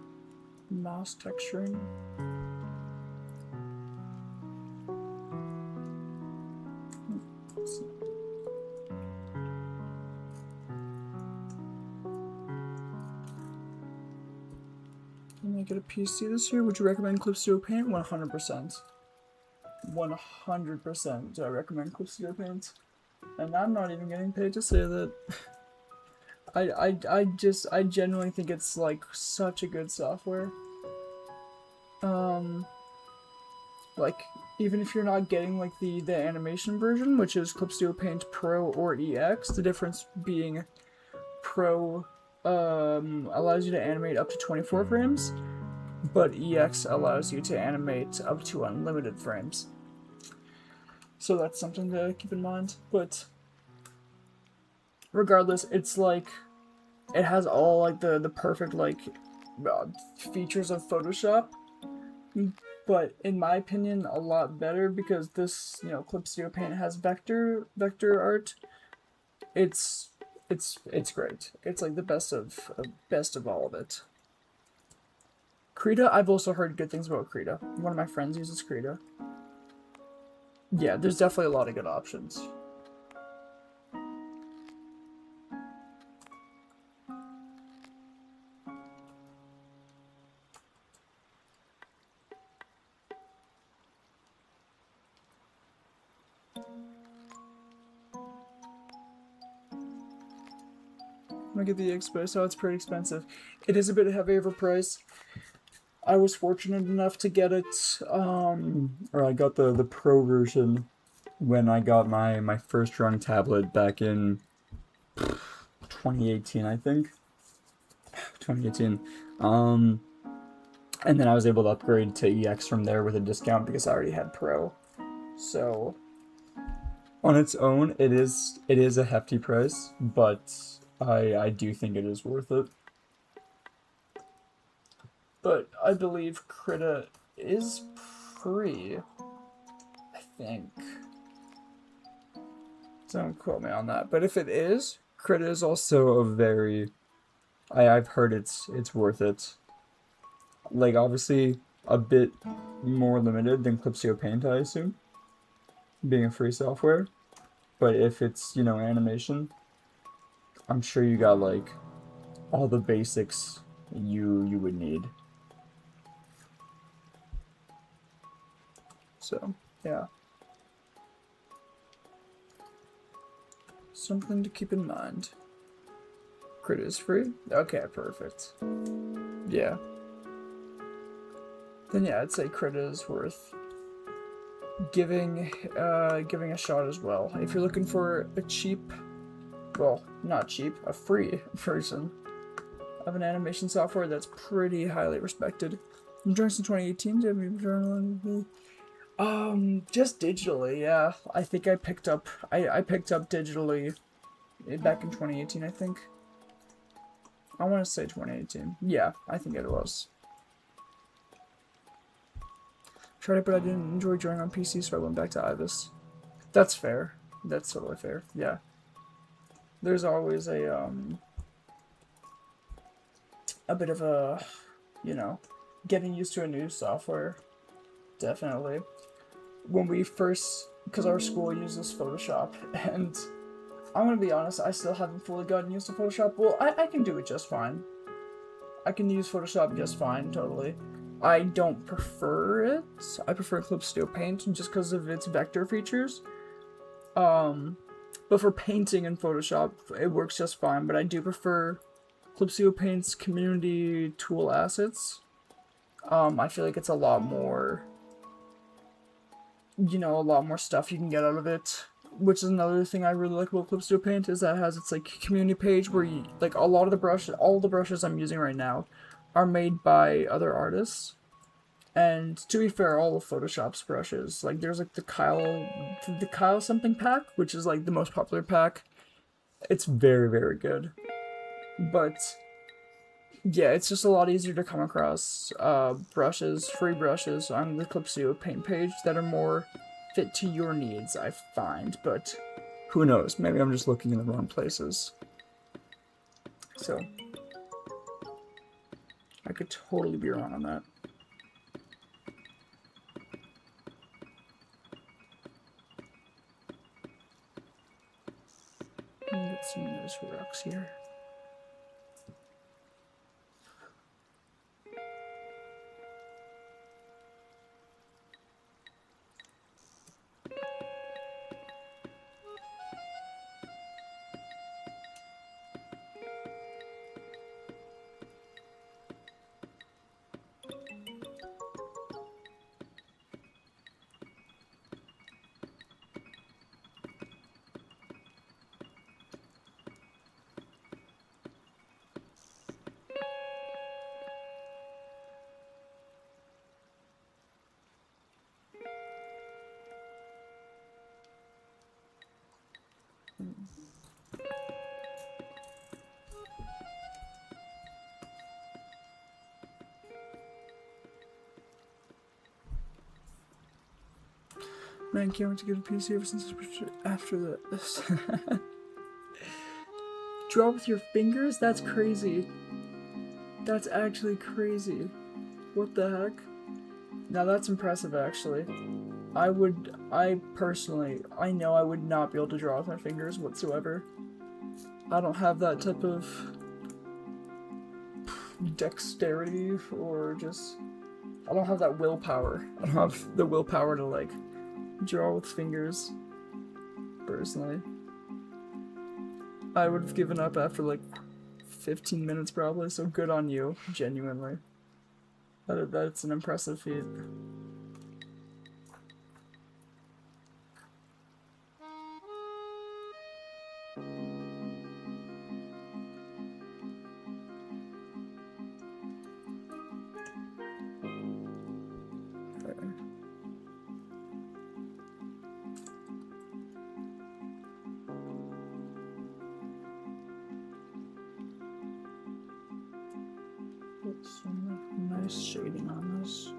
moss texturing. Let's see. Can I get a PC this year? Would you recommend Clip Studio Paint? 100%. 100% do I recommend Clip Studio Paint. And I'm not even getting paid to say that. I genuinely think it's like such a good software. Like, even if you're not getting like the animation version, which is Clip Studio Paint Pro or EX, the difference being Pro allows you to animate up to 24 frames, but EX allows you to animate up to unlimited frames. So that's something to keep in mind. But regardless, it's like it has all like the perfect like features of Photoshop, but in my opinion, a lot better because this, you know, Clip Studio Paint has vector art. It's great. It's like the best of all of it. Krita, I've also heard good things about Krita. One of my friends uses Krita. Yeah, there's definitely a lot of good options. Look at the Expo, so it's pretty expensive. It is a bit heavy of a price. I was fortunate enough to get it, or I got the Pro version when I got my first drawing tablet back in 2018, I think. 2018. And then I was able to upgrade to EX from there with a discount because I already had Pro. So on its own, it is a hefty price, but I do think it is worth it. But I believe Krita is free. I think. Don't quote me on that. But if it is, Krita is also a very... I've heard it's worth it. Like, obviously, a bit more limited than Clipsio Paint, I assume. Being a free software. But if it's, you know, animation, I'm sure you got, like, all the basics you would need. So, yeah. Something to keep in mind. Krita is free? Okay, perfect. Yeah. Then yeah, I'd say Krita is worth giving a shot as well. If you're looking for a cheap, well, not cheap, a free version of an animation software that's pretty highly respected. I'm doing some 2018. Do you have any journal? Just digitally, yeah. I think I picked up digitally back in 2018, I think. I want to say 2018. Yeah, I think it was. Tried it, but I didn't enjoy drawing on PC, so I went back to Ibis. That's fair. That's totally fair. Yeah. There's always a bit of a, you know, getting used to a new software. Definitely. When we first, because our school uses Photoshop, and I'm gonna be honest, I still haven't fully gotten used to Photoshop. Well, I can do it just fine. I can use Photoshop just fine, totally. I don't prefer it. I prefer Clipsio Paint just because of its vector features. But for painting in Photoshop, it works just fine, but I do prefer Clipsio Paint's community tool assets. I feel like it's a lot more, you know, a lot more stuff you can get out of it. Which is another thing I really like about Clipsio Paint, is that it has its like community page where you, like, a lot of the brushes, all the brushes I'm using right now are made by other artists. And to be fair, all of Photoshop's brushes, like, there's like the Kyle something pack, which is like the most popular pack. It's very, very good. But yeah, it's just a lot easier to come across brushes, free brushes on the Clipsio Paint page that are more fit to your needs, I find. But who knows? Maybe I'm just looking in the wrong places. So I could totally be wrong on that. Get some of those rocks here. Man, can't wait to get a PC ever since after this. Draw with your fingers? That's crazy. That's actually crazy. What the heck? Now that's impressive, actually. I personally, I know I would not be able to draw with my fingers whatsoever. I don't have that type of dexterity, or just, I don't have that willpower. I don't have the willpower to, like, draw with fingers, personally. I would have given up after like 15 minutes probably, so good on you, genuinely. That's an impressive feat. Some nice shading on this.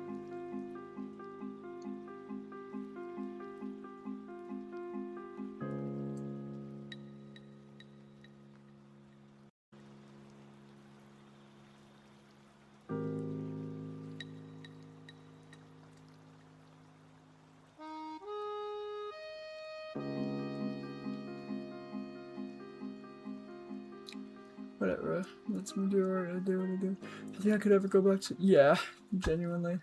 Whatever. Let's me do what I do. What I do. I think I could ever go back to. Yeah, genuinely.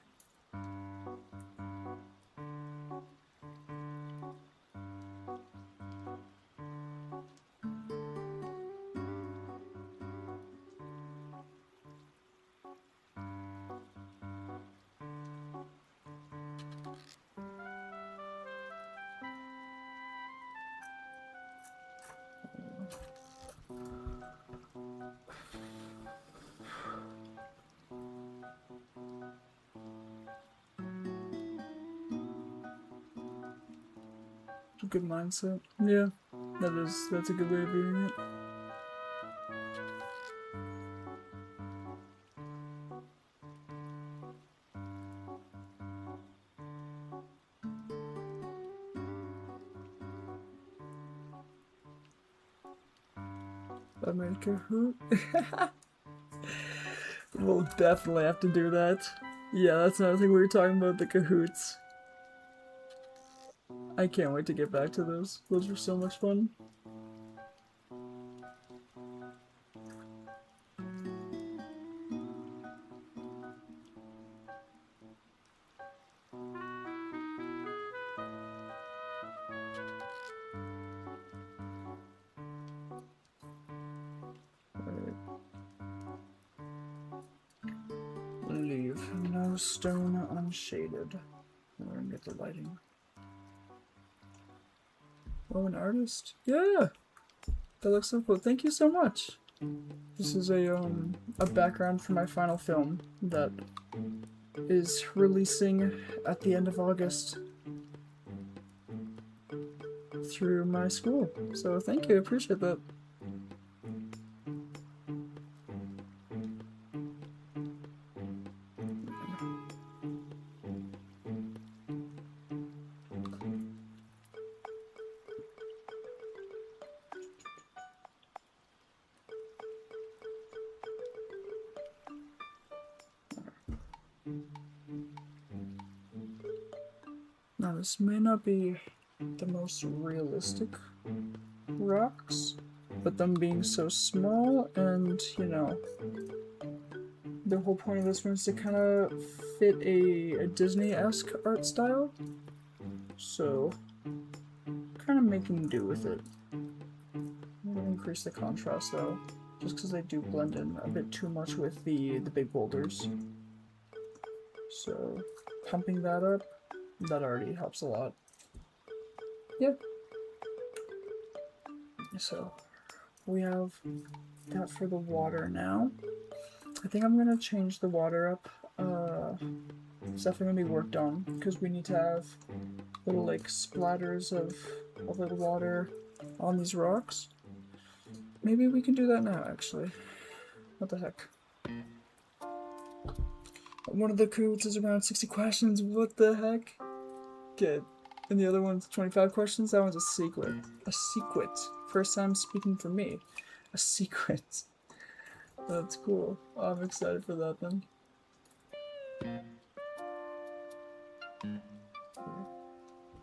Good mindset. Yeah, that's a good way of viewing it. I made Kahoot. We'll definitely have to do that. Yeah, that's another thing we were talking about, the Kahoots. I can't wait to get back to those. Those were so much fun. Leave no stone unshaded. We're gonna get the lighting. Oh, an artist? Yeah! That looks so cool. Thank you so much! This is a background for my final film that is releasing at the end of August through my school. So thank you, I appreciate that. Now this may not be the most realistic rocks, but them being so small and, you know, the whole point of this one is to kind of fit a Disney-esque art style. So, kind of making do with it. I'm gonna increase the contrast though, just because they do blend in a bit too much with the big boulders. So, pumping that up, that already helps a lot. Yep. So, we have that for the water now. I think I'm gonna change the water up. It's definitely gonna be worked on because we need to have little like splatters of the water on these rocks. Maybe we can do that now, actually. What the heck? One of the coots is around 60 questions. What the heck? Good. And the other one's 25 questions. That one's a secret. A secret. First time speaking for me. A secret. That's cool. I'm excited for that then.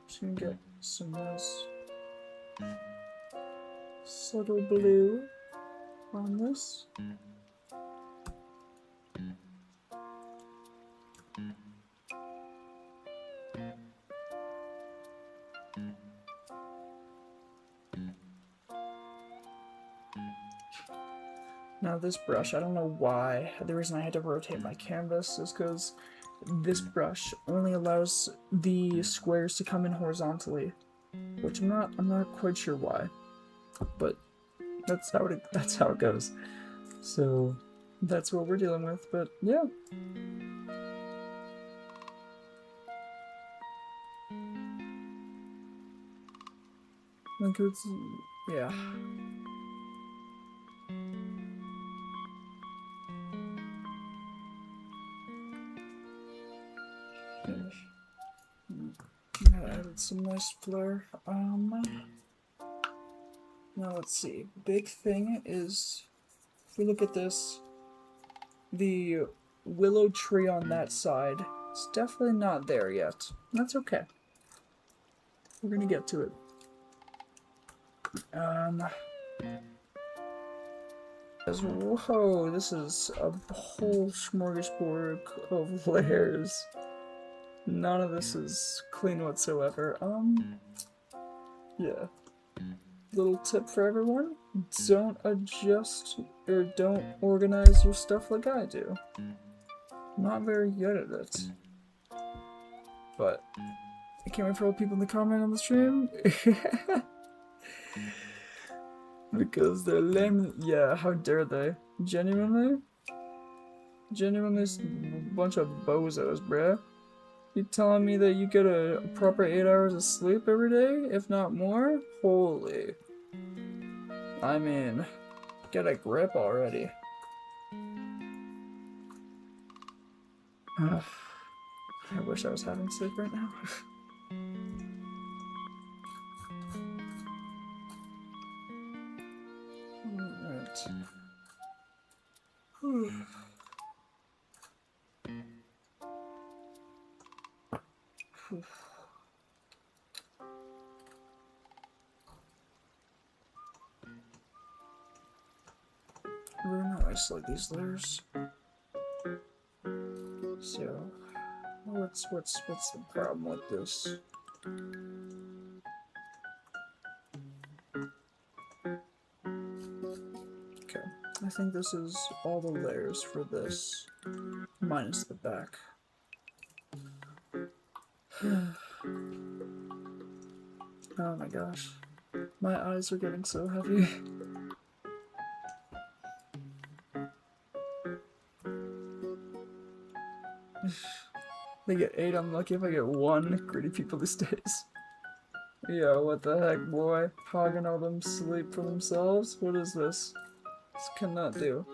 Just gonna get some nice subtle blue on this. Now this brush, I don't know why. The reason I had to rotate my canvas is because this brush only allows the squares to come in horizontally, which I'm not quite sure why, but that's how it goes. So that's what we're dealing with. But yeah. Like it's yeah. I added some nice flare. Now let's see. Big thing is, if we look at this, the willow tree on that side is definitely not there yet. That's okay. We're gonna get to it. Whoa, this is a whole smorgasbord of layers. None of this is clean whatsoever. Yeah. Little tip for everyone, don't adjust or don't organize your stuff like I do. I'm not very good at it. But I can't wait for all the people in the comment on the stream. Because they're lame. Yeah, how dare they? Genuinely? Genuinely a bunch of bozos, bruh. You telling me that you get a proper 8 hours of sleep every day, if not more? Holy. I mean, get a grip already. I wish I was having sleep right now. Alright. Really nice, like these layers. So, what's the problem with this? Okay, I think this is all the layers for this, minus the back. Oh my gosh, my eyes are getting so heavy. They get 8, I'm lucky if I get 1. Greedy people these days. Yo, what the heck, boy? Hogging all them sleep for themselves? What is this? This cannot do.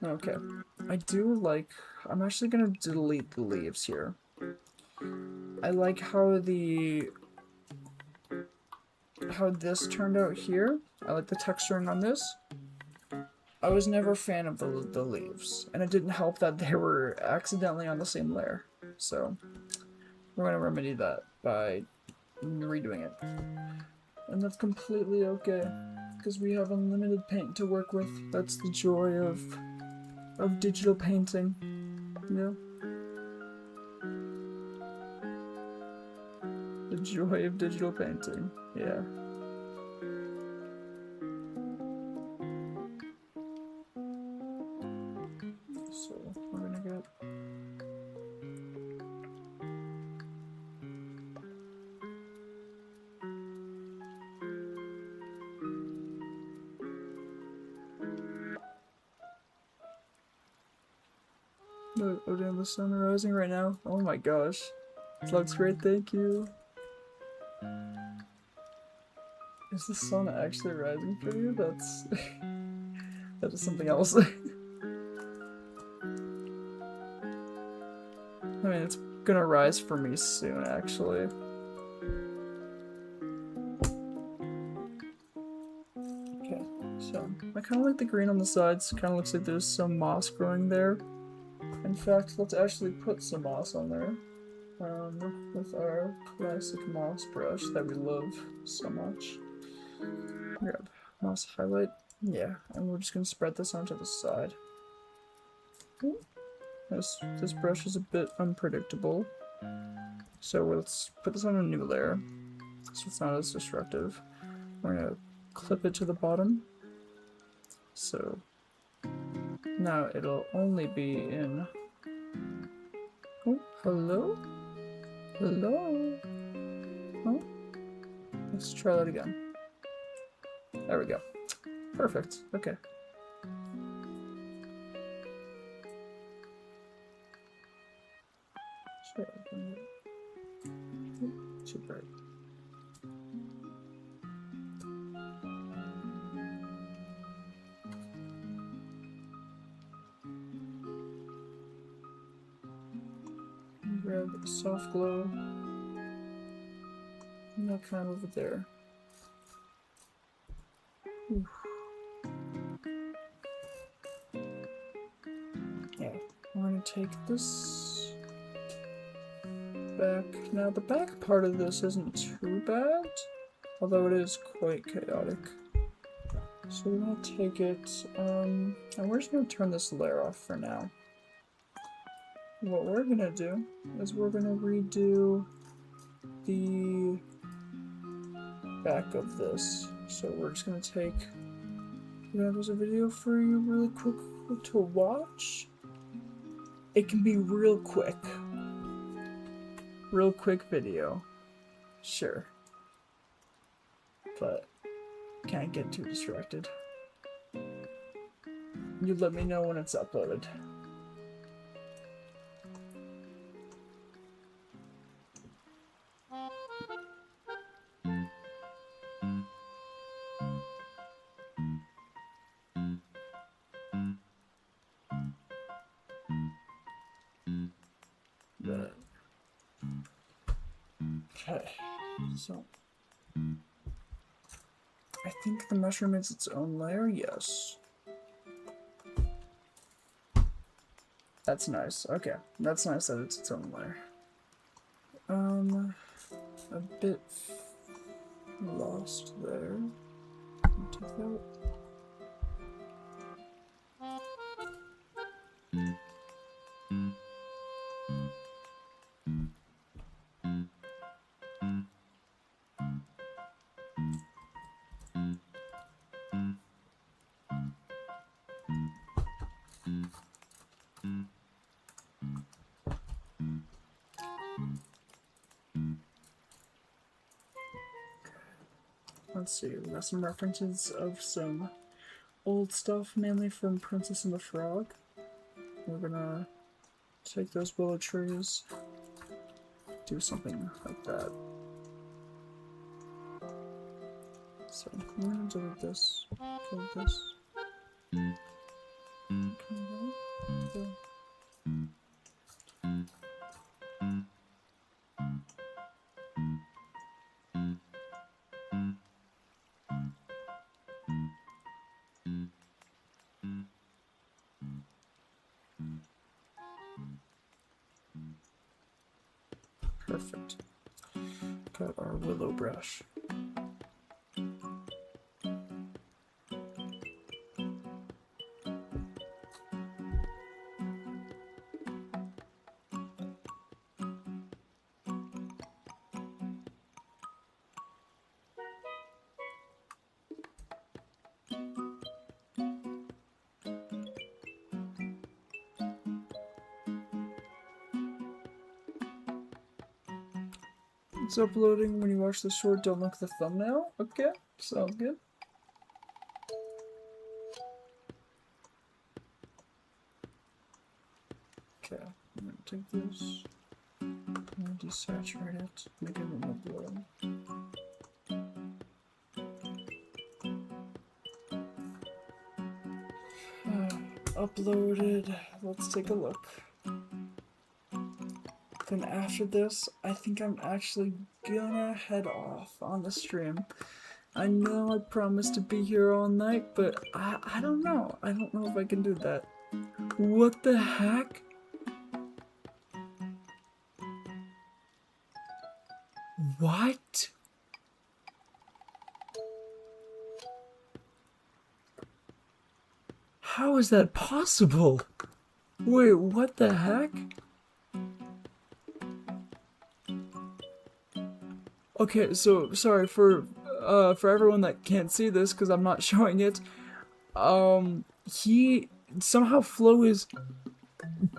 Okay. I do like... I'm actually gonna delete the leaves here. I like how how this turned out here. I like the texturing on this. I was never a fan of the leaves, and it didn't help that they were accidentally on the same layer. So, we're going to remedy that by redoing it. And that's completely okay, because we have unlimited paint to work with. That's the joy of digital painting, you know? The joy of digital painting, yeah. So, we're gonna get... Oh damn, the sun rising right now. Oh my gosh. This looks great, thank you. Is the sun actually rising for you? That's... that is something else. I mean, it's gonna rise for me soon, actually. Okay, so I kind of like the green on the sides. Kind of looks like there's some moss growing there. In fact, let's actually put some moss on there. With our classic moss brush that we love so much. Grab moss highlight. Yeah, and we're just gonna spread this onto the side. This brush is a bit unpredictable, so let's put this on a new layer so it's not as destructive. We're gonna clip it to the bottom, so now it'll only be in... Oh, hello? Hello? Oh, let's try that again. There we go. Perfect, okay. Too bright. grab a soft glow. And that kind of over there. Oof. Yeah, we're gonna take this back. Now the back part of this isn't too bad, although it is quite chaotic. So we're gonna take it, and we're just gonna turn this layer off for now. What we're gonna do is we're gonna redo the back of this. So we're just gonna take, there's a video for you really quick to watch. It can be real quick. Real quick video. Sure. But can't get too distracted. You let me know when it's uploaded. Okay, so I think the mushroom is its own layer, yes. That's nice, okay. That's nice that it's its own layer. A bit lost there. Take that. Let's see, we got some references of some old stuff, mainly from Princess and the Frog. We're gonna take those willow trees, do something like that. So, I'm gonna delete this, delete this. Okay. Perfect. Got our willow brush. It's uploading when you watch the short, don't look at the thumbnail. Okay, sounds good. Okay, I'm gonna take this, I'm gonna desaturate it, make it more blurry. Uploaded, let's take a look. Then after this, I think I'm actually gonna head off on the stream. I know I promised to be here all night, but I don't know. I don't know if I can do that. What the heck? What? How is that possible? Wait, what the heck? Okay, so sorry for everyone that can't see this because I'm not showing it. He somehow Flo is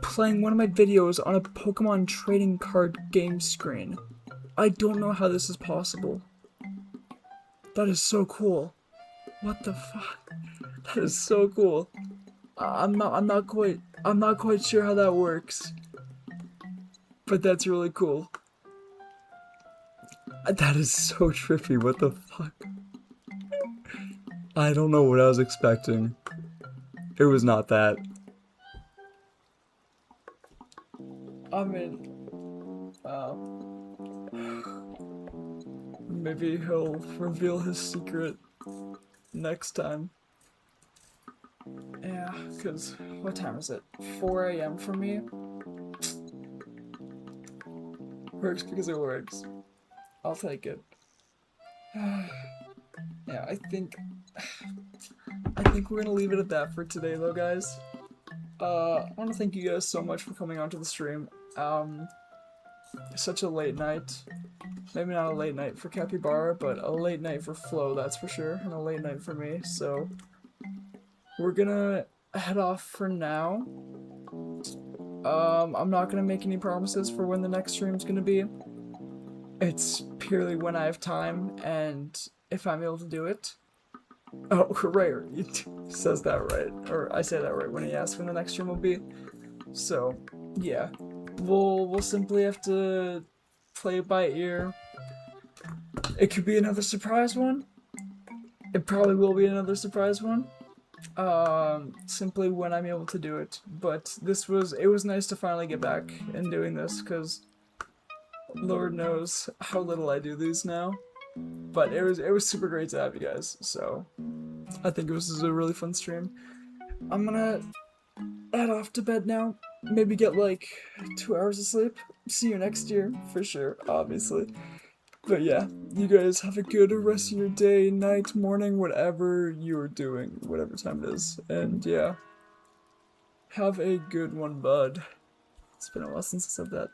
playing one of my videos on a Pokemon trading card game screen. I don't know how this is possible. That is so cool. What the fuck? That is so cool. I'm not quite sure how that works. But that's really cool. That is so trippy, what the fuck? I don't know what I was expecting. It was not that. I mean, Maybe he'll reveal his secret next time. Yeah, because what time is it? 4 a.m. for me? Works because it works. I'll take it. Yeah, I think we're gonna leave it at that for today though, guys. I want to thank you guys so much for coming onto the stream. Such a late night. Maybe not a late night for Capybara, but a late night for Flo, that's for sure, and a late night for me, so we're gonna head off for now. I'm not gonna make any promises for when the next stream's gonna be. It's purely when I have time, and if I'm able to do it. Oh, right, he says that right, or I say that right when he asks when the next stream will be. So, yeah, we'll simply have to play it by ear. It could be another surprise one. It probably will be another surprise one. Simply when I'm able to do it. But it was nice to finally get back and doing this, because Lord knows how little I do these now. But it was super great to have you guys, so I think it was a really fun stream. I'm gonna head off to bed now. Maybe get like 2 hours of sleep. See you next year, for sure, obviously. But yeah, you guys have a good rest of your day, night, morning, whatever you're doing, whatever time it is. And yeah, have a good one, bud. It's been a while since I said that.